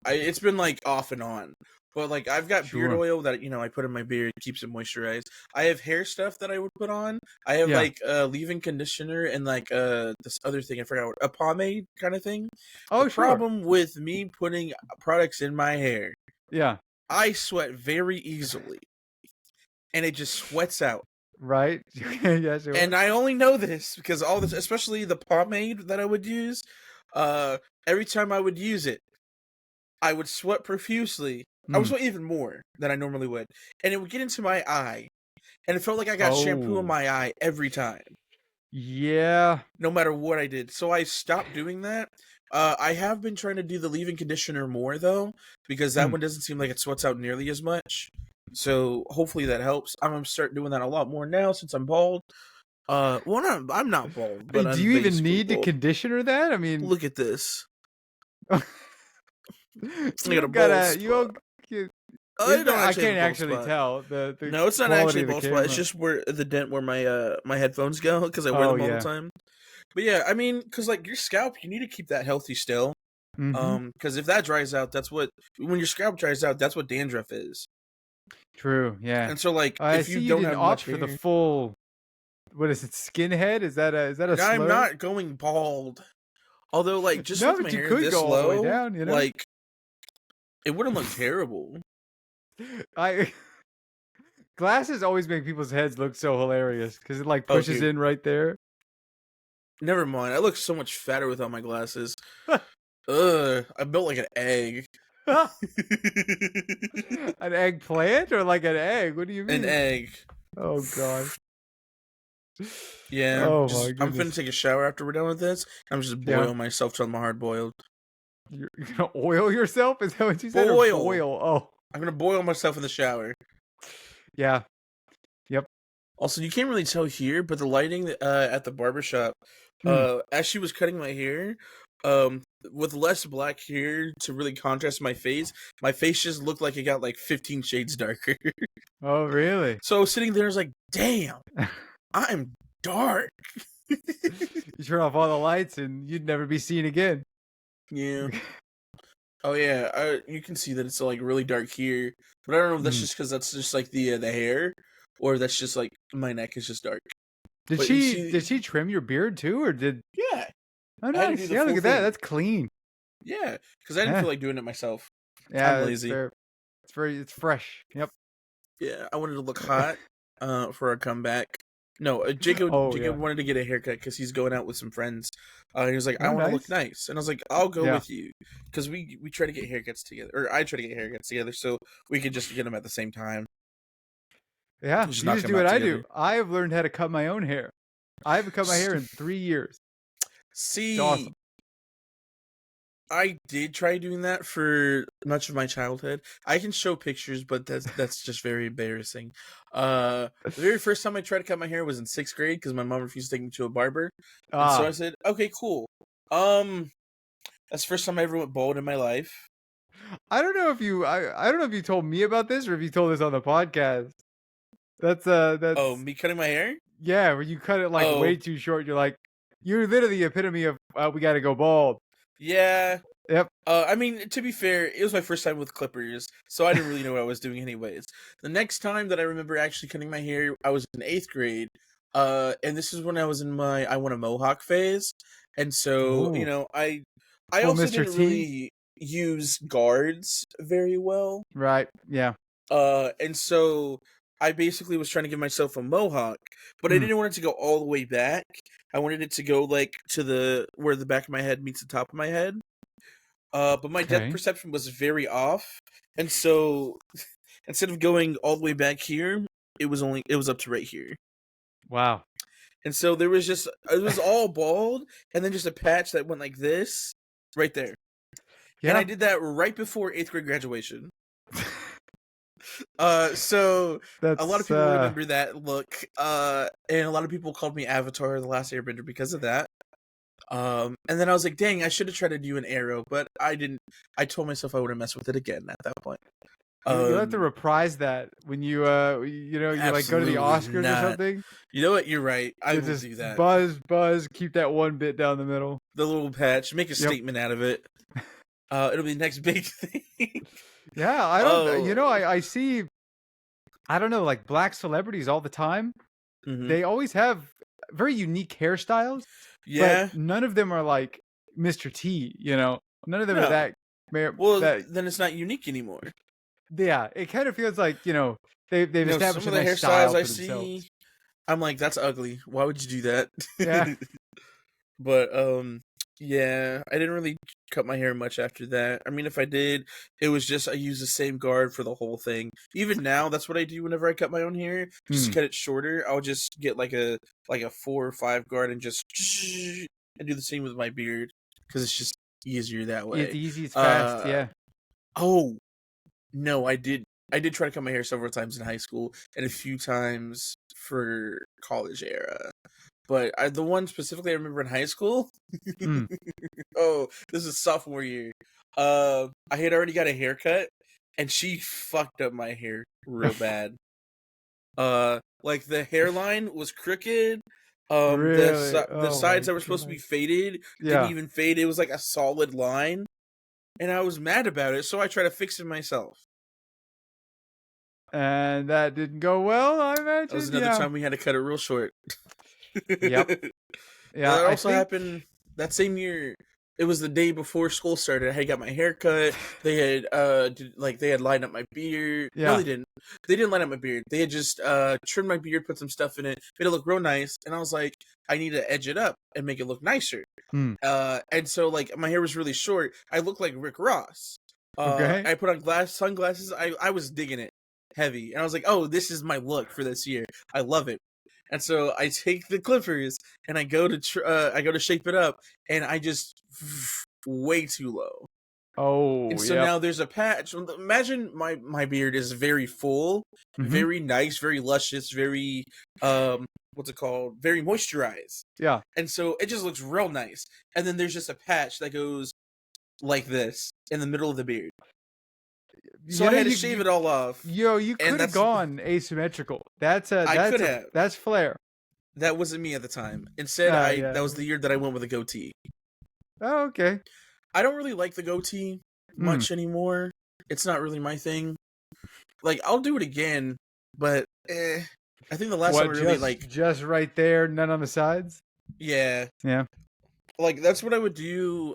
It's been like off and on. But like I've got beard sure. oil that I put in my beard, keeps it moisturized. I have hair stuff that I would put on. I have Yeah. like leave-in conditioner and like this other thing I forgot what, a pomade kind of thing. The Oh, sure. problem with me putting products in my hair, Yeah. I sweat very easily. and it just sweats out. Right? Yeah, sure. And I only know this because all this, especially the pomade that I would use, every time I would use it, I would sweat profusely. I would Mm. sweat even more than I normally would, and it would get into my eye, and it felt like I got shampoo in Oh. my eye every time, Yeah. no matter what I did. So I stopped doing that. I have been trying to do the leave-in conditioner more though, because that Mm. one doesn't seem like it sweats out nearly as much. So hopefully that helps. I'm gonna start doing that a lot more now since I'm bald. Well, I'm not bald, but Do I'm you even basically need to bald. conditioner that? I mean, Look at this. I you got a don't bald gotta. You spot. don't. You, I is don't that, I actually have can't a bald actually spot. tell the No, it's not quality actually a of the bald spot. It's camera. just where the dent where my headphones go because I wear Oh them all the yeah. time. But yeah, I mean, because like your scalp, you need to keep that healthy still. Mm-hmm. Because if that dries out, that's what when your scalp dries out, that's what dandruff is. True. Yeah. And so like I if see you you don't didn't have opt much for the hair, full. What is it? Skinhead? Is that a I'm slur? not going bald. Although like just No, with my but you hair could this go all the way low, down. You know. like it wouldn't look terrible. I glasses always make people's heads look so hilarious because it like pushes Okay, in right there. never mind. I look so much fatter without my glasses. I built like an egg. An eggplant or like an egg? What do you An mean? egg. Oh god. Yeah, Oh my just I'm finna goodness. take a shower after we're done with this. I'm just Yeah. boil myself till I'm hard boiled. You're gonna oil yourself? Is that what you said? Or Boil. boil? Oh. I'm gonna boil myself in the shower. Yeah. Yep. Also, you can't really tell here, but the lighting at the barbershop, Mm. as she was cutting my hair, with less black hair to really contrast my face just looked like it got like 15 shades darker. Oh really? So I was sitting there, I was like, damn, I'm dark. You turn off all the lights and you'd never be seen again. Yeah. Oh yeah, you can see that it's like really dark here, but I don't know if that's Mm. just because that's just like the hair, or that's just like my neck is just dark. Did But you she see, did she trim your beard too, or did? yeah, Oh I had to do nice. the Yeah, look full at that. thing. That's clean. Yeah, because I didn't Yeah. feel like doing it myself. Yeah, I'm that's lazy. fair. It's fresh. Yep. Yeah, I wanted to look hot for our comeback. No, Jacob Oh yeah. wanted to get a haircut because he's going out with some friends. He was like, I Oh want to look nice. nice, and I was like, I'll go Yeah. with you because we try to get haircuts together, or I try to get haircuts together, so we could just get them at the same time. Yeah. Just You knock just them do what out I together. do. I have learned how to cut my own hair. I haven't cut my hair in 3 years. It's See, awesome. I did try doing that for much of my childhood. I can show pictures, but that's just very embarrassing. The very first time I tried to cut my hair was in 6th grade because my mom refused to take me to a barber, and so I Ah. said, "Okay, cool." That's the first time I ever went bald in my life. I don't know if you I don't know if you told me about this or if you told this on the podcast. That's Oh, that's me cutting my hair? yeah, where you cut it like Oh, way too short. You're like you're literally the epitome of we got to go bald. yeah. Yep. I mean, to be fair, it was my first time with clippers, so I didn't really know what I was doing anyways. The next time that I remember actually cutting my hair, I was in 8th grade, and this is when I was in my I want a mohawk phase, and so, Oh, I full also Mr. didn't T. really use guards very well, Right. Yeah. and so I basically was trying to give myself a mohawk, but I Mm. didn't want it to go all the way back. I wanted it to go, like, to where the back of my head meets the top of my head. But my depth Okay. perception was very off, and so instead of going all the way back here, it was up to right here, Wow. and so it was all bald, and then just a patch that went like this, right there, and I Yeah. did that right before 8th grade graduation. So a lot of That's people remember that look, and a lot of people called me Avatar: The Last Airbender because of that. And then I was like, dang, I should have tried to do an arrow, but I didn't. I told myself I wouldn't mess with it again at that point. you'll have to Um, reprise that when you you like go to the Absolutely Oscars or not. something. You know what? You're right. I You will just do that. buzz, keep that one bit down the middle. The little patch, make a Yep. statement out of it. It'll be the next big thing. Yeah, I don't. Oh, I see. I don't know, like black celebrities all the time. hmm They always have very unique hairstyles, yeah. but none of them are like Mr. T. None of them are No. that. Well, That then it's not unique anymore. yeah, it kind of feels like they've Some established a of the nice hairstyles style I for themselves. see, I'm like, that's ugly. Why would you do Yeah. that? But yeah, I didn't really cut my hair much after that. I mean, if I did, it was just I used the same guard for the whole thing. Even now, that's what I do whenever I cut my own hair. Just to Hmm. cut it shorter, I'll just get like a 4 or 5 guard and just and do the same with my beard because it's just easier that It's way. easy, it's fast, Uh yeah. oh no, I did try to cut my hair several times in high school and a few times for college era. But the one specifically I remember in high school. Mm. Oh, this is sophomore year. I had already got a haircut, and she fucked up my hair real bad. Like the hairline was crooked. Really? The Oh sides my that were supposed to be god. faded didn't Yeah. even fade. It was like a solid line, and I was mad about it. So I tried to fix it myself. And that didn't go well, I That was imagine? another Yeah. time we had to cut it real short. Yep. Yeah, That I also think happened that same year. It was the day before school started. I had got my hair cut. They had they had lined up my beard. No, they yeah. didn't. They didn't line up my beard. They had just trimmed my beard, put some stuff in it, made it look real nice. And I was like, I need to edge it up and make it look nicer. Hmm. And so like my hair was really short. I looked like Rick Ross. Okay. I put on sunglasses. I was digging it heavy, and I was like, oh, this is my look for this year. I love it. And so I take the clippers and I go to shape it up, and I just way too low. And Oh, so yep. now there's a patch. Imagine my beard is very full, Mhm. very nice, very luscious, very what's it called? Very moisturized. Yeah. And so it just looks real nice. And then there's just a patch that goes like this in the middle of the beard. So You I know, had to shave it all off. you And could have gone asymmetrical. I could have. That's flair. That wasn't me at the time. Instead, Yeah. that was the year that I went with a goatee. Oh, okay. I don't really like the goatee Mm. much anymore. It's not really my thing. Like, I'll do it again, but I think the last time I What, really like, just right there, none on the sides? yeah, Yeah. like that's what I would do.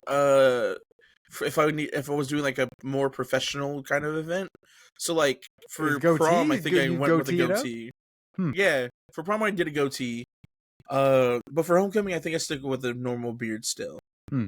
If I was doing like a more professional kind of event. So like With for prom, I goatee? think I You went with a goatee it up? goatee. Hmm. Yeah, for prom I did a goatee. But for homecoming, I think I stuck with a normal beard still. Hmm.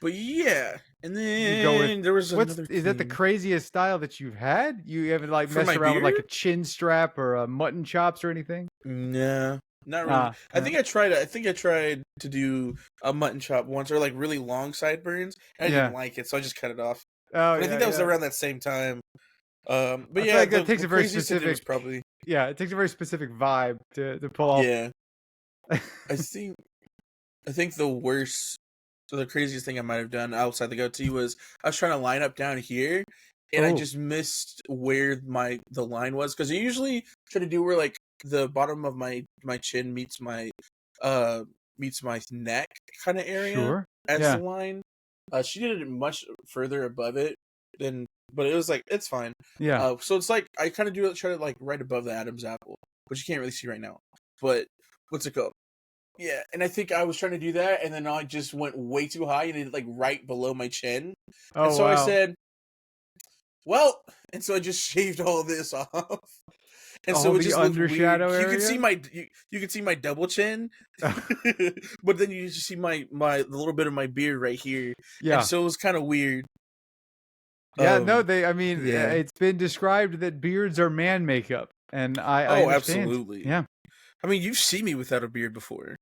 But yeah, and You go with then there was another is that the thing craziest style that you've had? You haven't like for messed my around with beard. like a chin strap or a mutton chops or anything? No, not really. Ah, I yeah. think I tried. I think I tried to do a mutton chop once, or like really long sideburns. And I Yeah. didn't like it, so I just cut it off. Oh, But I think yeah, that was yeah. around that same time. But I feel yeah, like that takes the a very craziest I did was specific probably yeah, it takes a very specific vibe to pull off. yeah. I think the worst, so the craziest thing I might have done outside the goatee was I was trying to line up down here, and I Oh, just missed where the line was because I usually try to do where like the bottom of my chin meets my neck kind of area sure. as the Yeah. line. She did it much further above it than, but it was like it's fine. Yeah. So it's like I kind of do it, try to like right above the Adam's apple, which you can't really see right now. But what's it called? Yeah, and I think I was trying to do that, and then I just went way too high, and it like right below my chin. And Oh, so I wow. said, "Well," and so I just shaved all this off, and so All it the just looked undershadow weird. You could see area? you could see my double chin, but then you just see the little bit of my beard right here, and Yeah. so it was kind of weird. Yeah, no, I mean, Yeah. it's been described that beards are man makeup, and I Oh, understand. absolutely. Yeah, I mean, you've seen me without a beard before.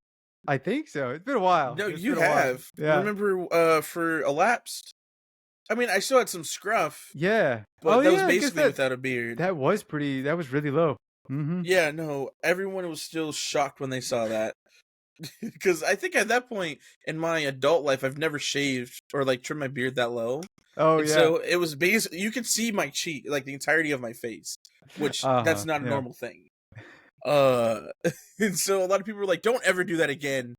I think so. It's been a while. No, It's you been a while. have. Yeah. Remember, for elapsed. I mean, I still had some scruff, Yeah. but Oh, that was yeah, I guess basically without a beard. that was really low. Mhm. Yeah, no, everyone was still shocked when they saw that. Because I think at that point in my adult life, I've never shaved or like trimmed my beard that low. Oh, And yeah. so it was you could see my cheek, like the entirety of my face, which that's Uh-huh, not a yeah. normal thing. Uh, and so a lot of people were like, "Don't ever do that again."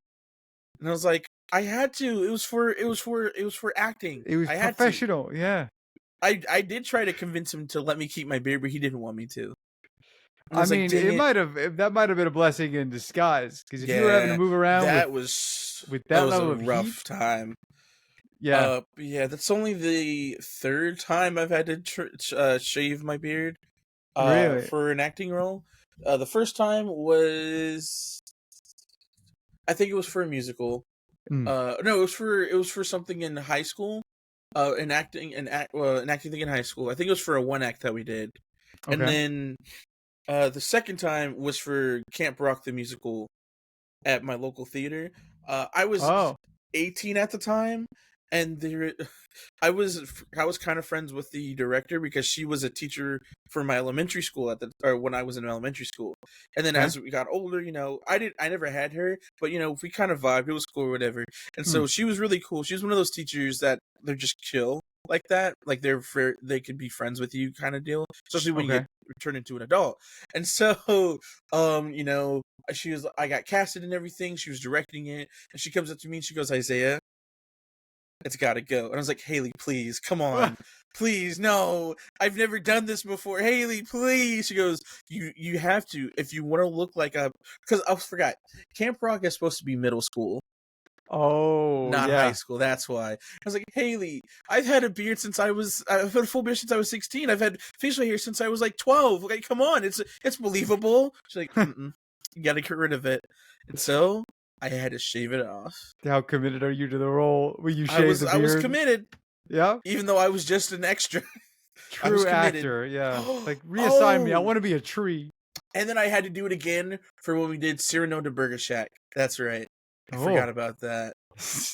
And I was like, "I had to. It was for acting. It was I had to." professional, yeah. I did try to convince him to let me keep my beard, but he didn't want me to. And I I was like, mean, "Dang it!" that might have been a blessing in disguise, because if you were having to Yeah, move around that was with that that was a level of rough heat, time. yeah. Yeah, that's only the third time I've had to shave my beard. Really? for an acting role. The first time was, I think it was for a musical. Mm, No, it was for something in high school. An acting thing in high school. I think it was for a one act that we did, and okay. then the second time was for Camp Rock the musical at my local theater. I was Oh, 18 at the time, and there I was kind of friends with the director because she was a teacher for my elementary school or when I was in elementary school. And then okay. as we got older, I never had her, but we kind of vibed. It was cool or whatever. And Hmm, so she was really cool. She was one of those teachers that they're just chill like that. Like they could be friends with you kind of deal, especially when you okay. get turned into an adult. And so I got casted and everything. She was directing it, and she comes up to me and she goes, "Isaiah, it's got to go." And I was like, "Haley, please, come on, please, no, I've never done this before. Haley, please." She goes, "You have to if you want to look like a." Because I forgot, Camp Rock is supposed to be middle school, Oh, not high yeah. school. That's why I was like, "Haley, I've had a beard since I've had a full beard since I was 16. I've had facial hair since I was like 12. Okay, come on, it's believable." She's like, "Mm-mm, you got to get rid of it," and so I had to shave it off. How committed are you to the role? Will you I shave was the I was beard? committed, Yeah. even though I was just an extra. I was True committed. actor. Yeah. Like reassign me. I Oh, want to be a tree. and then I had to do it again for when we did Cyrano de Burger Shack. That's right. I forgot Oh. about that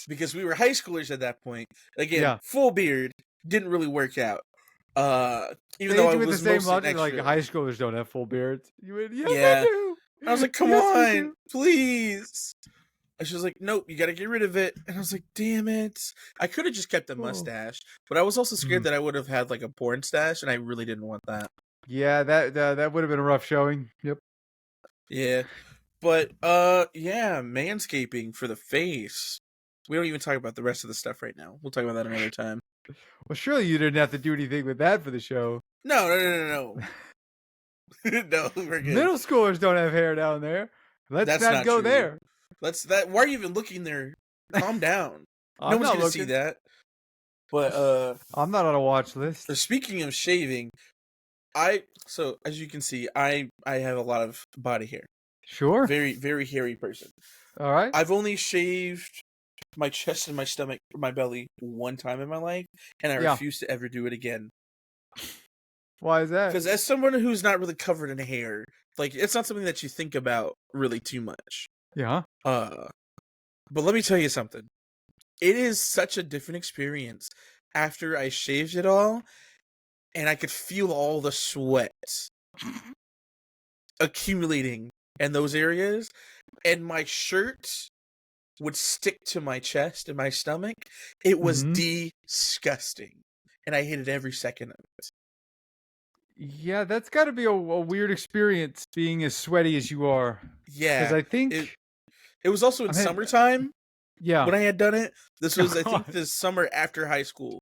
because we were high schoolers at that point. Again, Yeah. full beard didn't really work out. Even They though hit I you with the was same mostly an logic. Like extra. high schoolers don't have full beards. You went, yes, I Yeah, do. I was like, "Come Yes, we on, do. please." And she was like, "Nope, you got to get rid of it." And I was like, "Damn it!" I could have just kept the Oh. mustache, but I was also scared Mhm. that I would have had like a porn stash, and I really didn't want that. Yeah, that would have been a rough showing. Yep. Yeah. But yeah, manscaping for the face. We don't even talk about the rest of the stuff right now. We'll talk about that another time. Well, surely you didn't have to do anything with that for the show. No, no, no, no, no. No, we're good. Middle schoolers don't have hair down there. Let's That's not not go true. there. Why are you even looking there? Calm down. No I'm one's not gonna see looking. that. But I'm not on a watch list. speaking of shaving, so as you can see, I have a lot of body hair. Sure. Very, very hairy person. All right. I've only shaved my chest and my stomach, my belly one time in my life, and I Yeah. refuse to ever do it again. Why is that? Because as someone who's not really covered in hair, like it's not something that you think about really too much. Yeah. Uh, but let me tell you something. It is such a different experience after I shaved it all, and I could feel all the sweat accumulating in those areas, and my shirt would stick to my chest and my stomach. It was Hmm. disgusting, and I hated every second of it. Yeah, that's got to be a weird experience being as sweaty as you are. Because Yeah, I it think, it was also in I mean, summertime yeah. when I had done it. This was, I think, God. the summer after high school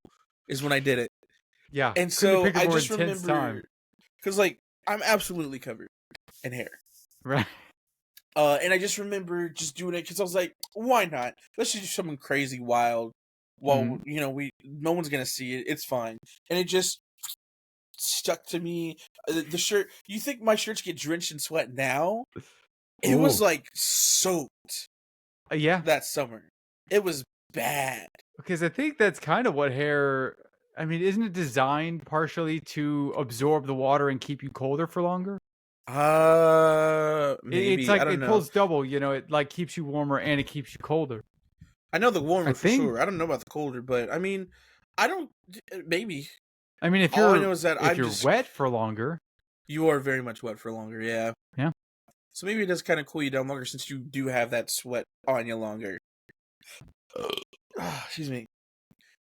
is when I did it. Yeah. And Couldn't have so picked a I more just intense remember, time. because like I'm absolutely covered in hair. Right. And I just remember just doing it because I was like, why not? Let's just do something crazy wild. Well, Mhm. no one's gonna see it. It's fine. And it just stuck to me. The shirt. You think my shirts get drenched in sweat now? It was Ooh. like soaked Yeah. that summer. It was bad. Because I think that's kind of what hair. I mean, isn't it designed partially to absorb the water and keep you colder for longer? It's Maybe I like don't it know. pulls double. It like keeps you warmer and it keeps you colder. I know the I warmer for think. sure. I don't know about the colder, but I mean, I don't. Maybe I mean, if all I you're know is that if I'm you're just. wet for longer, You are very much wet for longer, yeah. yeah. So maybe it does kind of cool you down longer since you do have that sweat on you longer. Excuse me.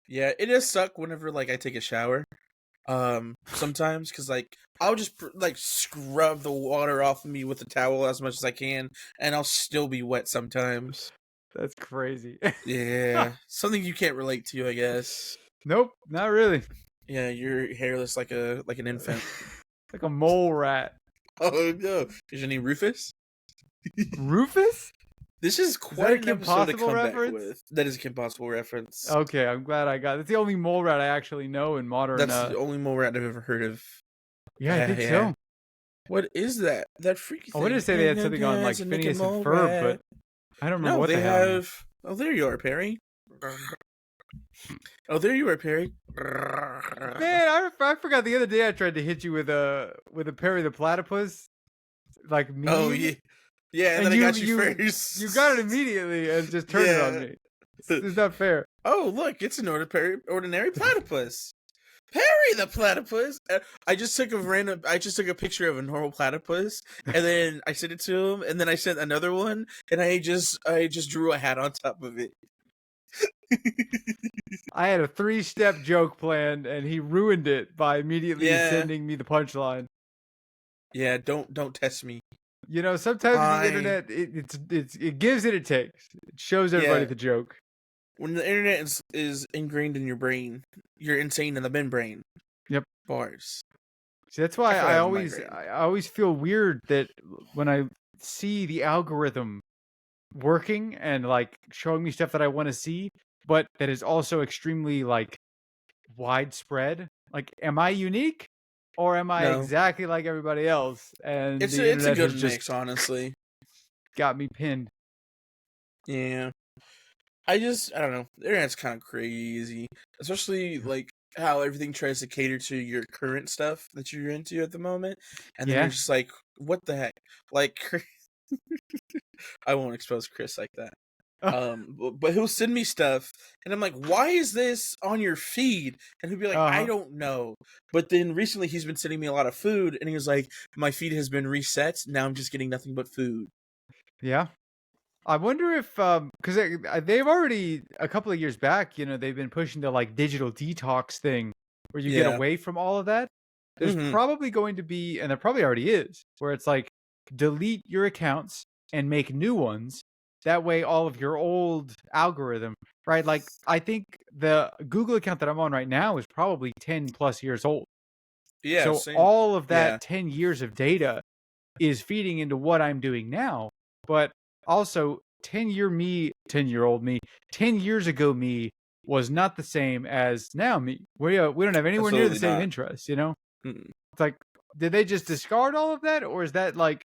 Yeah, it does suck whenever like I take a shower. Sometimes because like I'll just like scrub the water off of me with a towel as much as I can, and I'll still be wet sometimes. That's crazy. Yeah, something you can't relate to, I guess. Nope, not really. Yeah, you're hairless like an infant. Like a mole rat. Oh no, is your name Rufus? Rufus? This is Is that a quite an Kim episode to Possible come back reference? with. That is a Kim Possible reference. Okay, I'm glad I got it. It's the only mole rat I actually know in modern. That's the only mole rat I've ever heard of. Yeah, I Yeah, think yeah. so. What is that? That freaky I wanted to thing. say they Ain't had no something on like dancing, make it Phineas and more Ferb, right. but I don't remember No, what they they had on there. have. Oh, there you are, Perry. Oh, there you are, Perry. Man, I forgot the other day I tried to hit you with a Perry the Platypus like Oh meme, yeah, yeah. And and then I you got you you you got it first. immediately and just turned it on Yeah. me. It's not fair. Oh, look, it's an ordinary platypus. Perry the platypus. I just took a random. I just took a picture of a normal platypus, and then I sent it to him, and then I sent another one, and I just drew a hat on top of it. I had a 3-step joke planned, and he ruined it by immediately Yeah, sending me the punchline. yeah. Don't test me. You know, sometimes the I internet it gives it takes. It shows everybody yeah. the joke. When the internet is ingrained in your brain, you're insane in the membrane. Yep. Bars. See, that's I why feel I have a migraine. I always feel weird that when I see the algorithm working and like showing me stuff that I want to see, but that is also extremely like widespread. Like, am I unique or am I No, exactly like everybody else? And it's the a internet good has just mix, honestly. got me pinned. Yeah. I don't know. The internet's kind of crazy, especially like how everything tries to cater to your current stuff that you're into at the moment, and then you're Yeah. just like, what the heck? Like, I won't expose Chris like that. But he'll send me stuff, and I'm like, why is this on your feed? And he'll be like, I Uh-huh. don't know. But then recently he's been sending me a lot of food, and he was like, my feed has been reset. Now I'm just getting nothing but food. Yeah. I wonder if because they've already a couple of years back, you know, they've been pushing the like digital detox thing where you get Yeah. away from all of that. There's Mm-hmm. probably going to be, and there probably already is, where it's like delete your accounts and make new ones. That way, all of your old algorithm, right? Like, I think the Google account that I'm on right now is probably 10 plus years old. Yeah. So Same. all of Yeah. that 10 years of data is feeding into what I'm doing now. But also 10-year-old me, 10 years ago me was not the same as now me. We don't have anywhere near the Absolutely same not. interests, you know? Mm-mm. It's like, did they just discard all of that? Or is that like,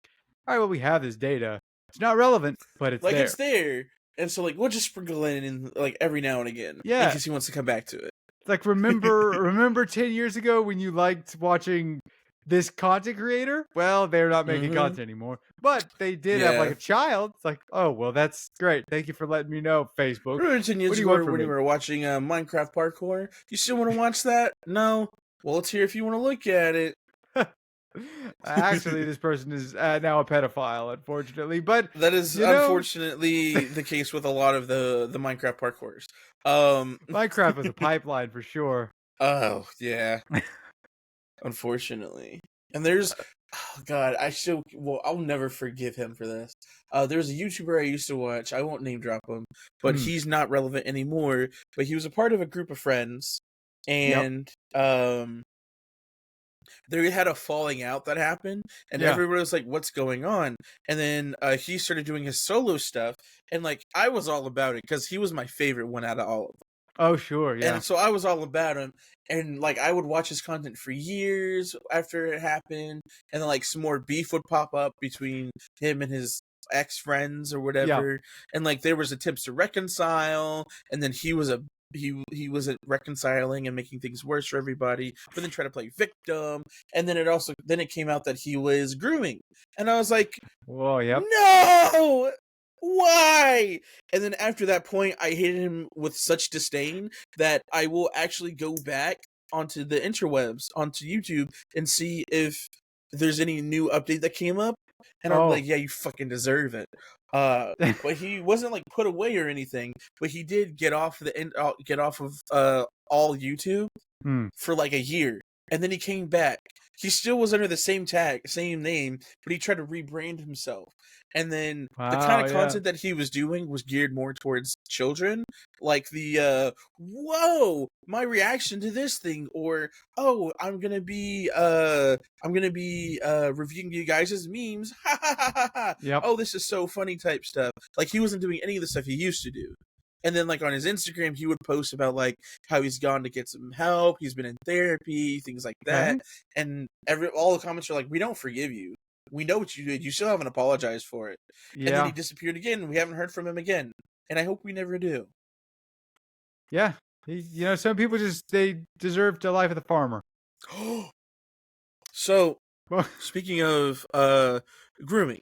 all right, well, we have this data. It's not relevant, but it's Like there. it's there, and so like we'll just sprinkle it in like every now and again in Yeah. case he wants to come back to it. It's like remember 10 years ago when you liked watching this content creator? Well, they're not making Mm-hmm. content anymore. But they did have like Yeah. a child. It's like, oh well, that's great. Thank you for letting me know, Facebook. Remember 10 What years do you want ago from when you me? were watching Minecraft parkour? You still want to watch that? No. Well, it's here if you want to look at it. Actually, this person is now a pedophile, unfortunately. But That is you know, unfortunately the case with a lot of the Minecraft parkours. Um. Minecraft was a pipeline for sure. Oh yeah. Unfortunately, and there's. Oh God, I'll never forgive him for this. There's a YouTuber I used to watch. I won't name drop him, but Hmm. he's not relevant anymore. But he was a part of a group of friends, Yep. and they had a falling out that happened, and Yeah. everybody was like, "What's going on?" And then he started doing his solo stuff, and like I was all about it because he was my favorite one out of all of them. Oh sure. Yeah. And so I was all about him, and like I would watch his content for years after it happened, and then like some more beef would pop up between him and his ex friends or Yeah. whatever, and like there was attempts to reconcile, and then he wasn't reconciling and making things worse for everybody, but then try to play victim, and then it came out that he was grooming, and I was like, Whoa. Yep. no, why? And then after that point, I hated him with such disdain that I will actually go back onto the interwebs, onto YouTube, and see if there's any new update that came up. And I'll be Oh. like, yeah, you fucking deserve it. But he wasn't like put away or anything, but he did get off of all YouTube Hmm. for like a year, and then he came back. He still was under the same name, but he tried to rebrand himself. And then the kind Wow. of Yeah. content that he was doing was geared more towards children, like the whoa, my reaction to this thing, or oh, I'm gonna be reviewing you guys' memes. Ha ha ha ha ha. Yep. Oh, this is so funny type stuff. Like he wasn't doing any of the stuff he used to do. And then, like, on his Instagram, he would post about, like, how he's gone to get some help, he's been in therapy, things like that. Okay. And all the comments are like, we don't forgive you. We know what you did. You still haven't apologized for it. And then he Yeah. disappeared again, and we haven't heard from him again. And I hope we never do. Yeah. Some people they deserve the life of the farmer. So, Well, speaking of grooming,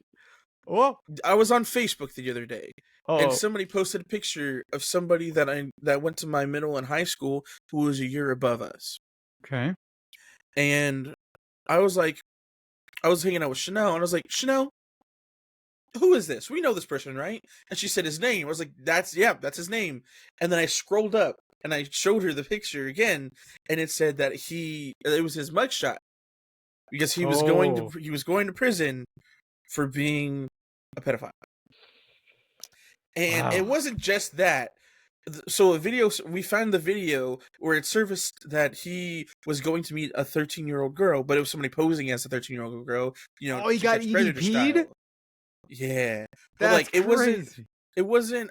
oh, I was on Facebook the other day, and oh, somebody posted a picture of somebody that went to my middle and high school who was a year above us. okay. And I was hanging out with Chanel, and I was like, Chanel, who is this? We know this person, right? And she said his name. I was like, that's his name. And then I scrolled up and I showed her the picture again, and it said that it was his mugshot because he was going to prison for being a pedophile. And Wow. it wasn't just that. So we found the video where it surfaced that he was going to meet a 13-year-old girl, but it was somebody posing as a 13-year-old girl, Oh, he to got catch Predator EDP'd? style. Yeah. But That's like crazy. it wasn't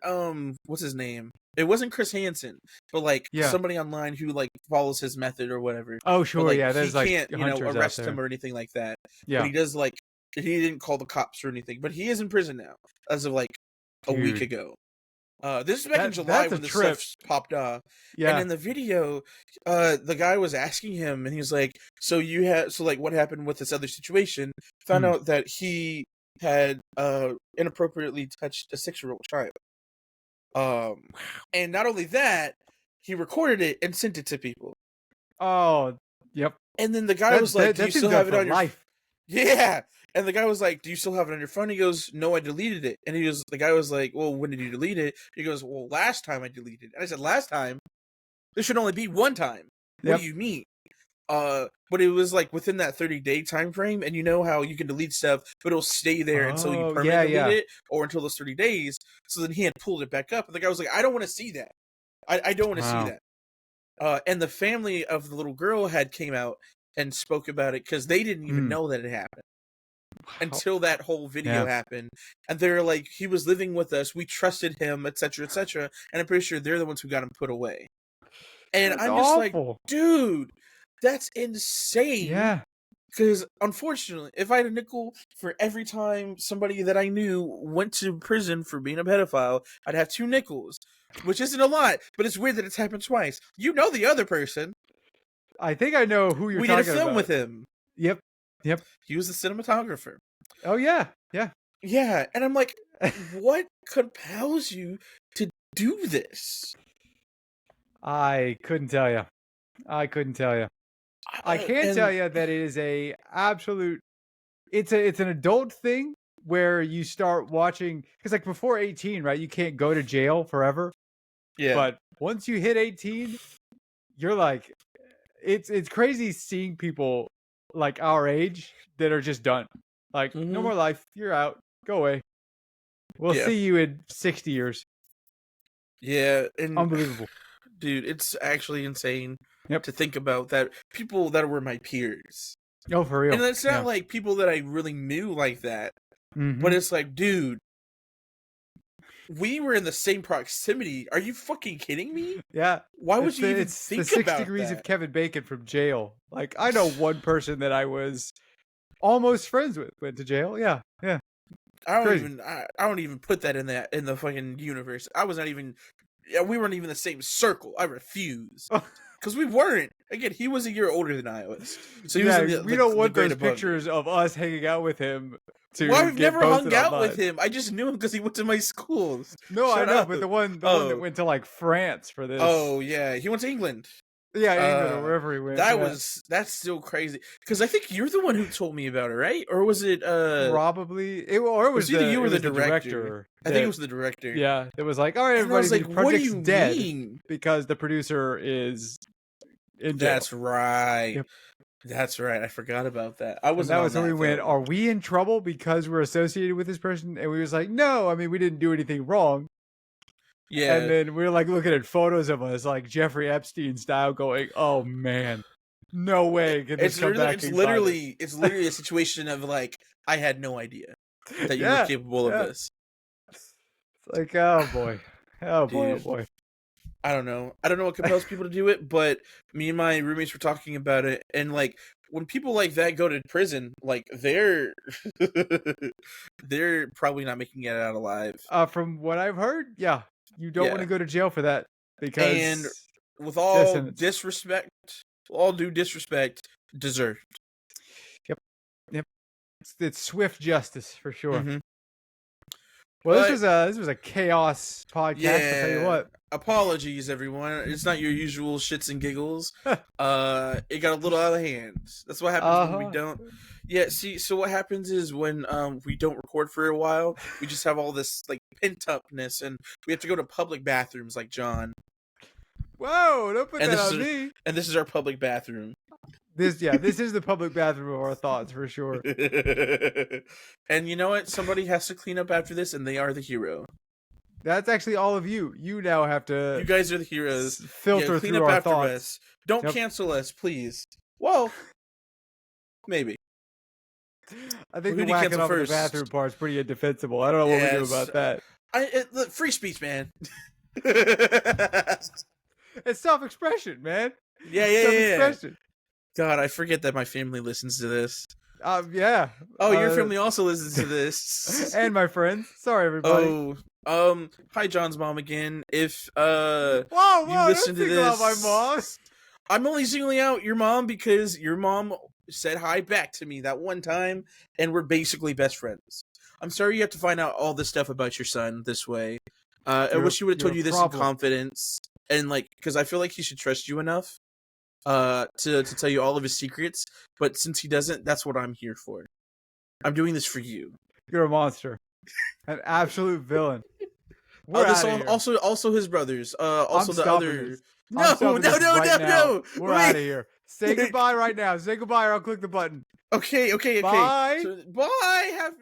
what's his name? It wasn't Chris Hansen, but like Yeah. somebody online who like follows his method or whatever. Oh, But sure. like Yeah. he There's like can't, hunters out arrest there. him or anything like that. But Yeah. he does like he didn't call the cops or anything. But he is in prison now, as of like a week Dude. ago. This is back in July That's a when this trip. stuff popped off. And Yeah. in the video, the guy was asking him, and he was like, so what happened with this other situation? Found out that he had inappropriately touched a 6-year-old child. And not only that, he recorded it and sent it to people. Oh, yep. And then the guy was like, do you still have it on your life? Yeah. And the guy was like, do you still have it on your phone? He goes, no, I deleted it. And the guy was like, well, when did you delete it? He goes, well, last time I deleted it. And I said, last time? There should only be one time. What do you mean? But it was like within that 30-day time frame, and you know how you can delete stuff, but it'll stay there until you permanently delete it, or until those 30 days. So then he had pulled it back up, and the guy was like, I don't want to see that. I don't want to see that. And the family of the little girl had came out and spoke about it because they didn't even know that it happened until that whole video happened. And they're like, he was living with us, we trusted him, etc., etc. And I'm pretty sure they're the ones who got him put away. And That's I'm just awful. like, dude, that's insane. Yeah. Because unfortunately, if I had a nickel for every time somebody that I knew went to prison for being a pedophile, I'd have 2 nickels, which isn't a lot, but it's weird that it's happened twice. You know the other person. I think I know who you're talking about. We did a film with him. Yep. He was the cinematographer. Oh, yeah. Yeah, and I'm like, what compels you to do this? I couldn't tell you. I can tell you that it is a absolute. It's an adult thing where you start watching because like before 18, right? You can't go to jail forever. Yeah. But once you hit 18, you're like, it's crazy seeing people like our age that are just done. Like no more life. You're out. Go away. We'll see you in 60 years. Yeah, and Unbelievable. Dude, it's actually insane to think about that. People that were my peers. Oh, for real. And it's not like people that I really knew like that. But it's like, dude, we were in the same proximity. Are you fucking kidding me? Yeah. Why would you even think the 6 about degrees that? of Kevin Bacon from jail. Like, I know one person that I was almost friends with went to jail. Yeah. I don't even put that in the fucking universe. We weren't even the same circle. I refuse. Because we weren't. Again, he was a year older than I was. So he was we don't want those pictures of us hanging out with him. I've never hung out with him. I just knew him because he went to my schools. No, I know, but the one that went to like France for this. Oh yeah, he went to England. Yeah, England or wherever he went. That's still crazy. Because I think you're the one who told me about it, right? Or was it probably it was either the, you or the director. I think it was the director. Yeah, it was like, all right, everybody, like, the project's dead mean? because the producer is in jail. That's right. Yep. That's right. I forgot about that. That was when we went, are we in trouble because we're associated with this person? And we was like, no, I mean, we didn't do anything wrong. Yeah. And then we were like looking at photos of us like Jeffrey Epstein style going, oh man, no way can this come back. It's literally a situation of like, I had no idea that you were capable of this. It's like, oh boy. Oh boy, oh Dude, boy. I don't know. I don't know what compels people to do it, but me and my roommates were talking about it, and like when people like that go to prison, like they're they're probably not making it out alive. From what I've heard, yeah, you don't want to Yeah, go to jail for that and because with death all sentence. disrespect, all due disrespect, deserved. Yep, yep. It's swift justice for sure. Hmm. Well, But this was a chaos podcast. I'll tell you yeah, what. apologies everyone. It's not your usual shits and giggles. It got a little out of hand. That's what happens when we Uh-huh. don't. Yeah, see, so what happens is when we don't record for a while, we just have all this like pent upness, and we have to go to public bathrooms like John. Whoa! Don't put And that this on is me. this is our public bathroom. This is the public bathroom of our thoughts for sure. And you know what? Somebody has to clean up after this, and they are the hero. That's actually all of you. You now have You to guys are the heroes. filter Yeah, clean through up our after thoughts. us. Don't Yep. cancel us, please. Well, maybe. I think Who the do you whacking cancel off of the first? bathroom part's pretty indefensible. I don't know what we do Yes. about that. Look, free speech, man. It's self-expression, man. Yeah. Self-expression. God, I forget that my family listens to this. Yeah. Oh, your family also listens to this. And my friends. Sorry, everybody. Hi, John's mom again. If Whoa, you don't listen to single out my this, mom. I'm only singling out your mom because your mom said hi back to me that one time, and we're basically best friends. I'm sorry you have to find out all this stuff about your son this way. I wish he would have told you this in confidence, and like, because I feel like he should trust you enough to tell you all of his secrets. But since he doesn't, that's what I'm here for. I'm doing this for you. You're a monster. An absolute villain. We're This outta here. also his brothers. Also I'm the stopping other. this. No. We're out of here. Say goodbye right now. Say goodbye or I'll click the button. Okay. Bye. So, bye. Have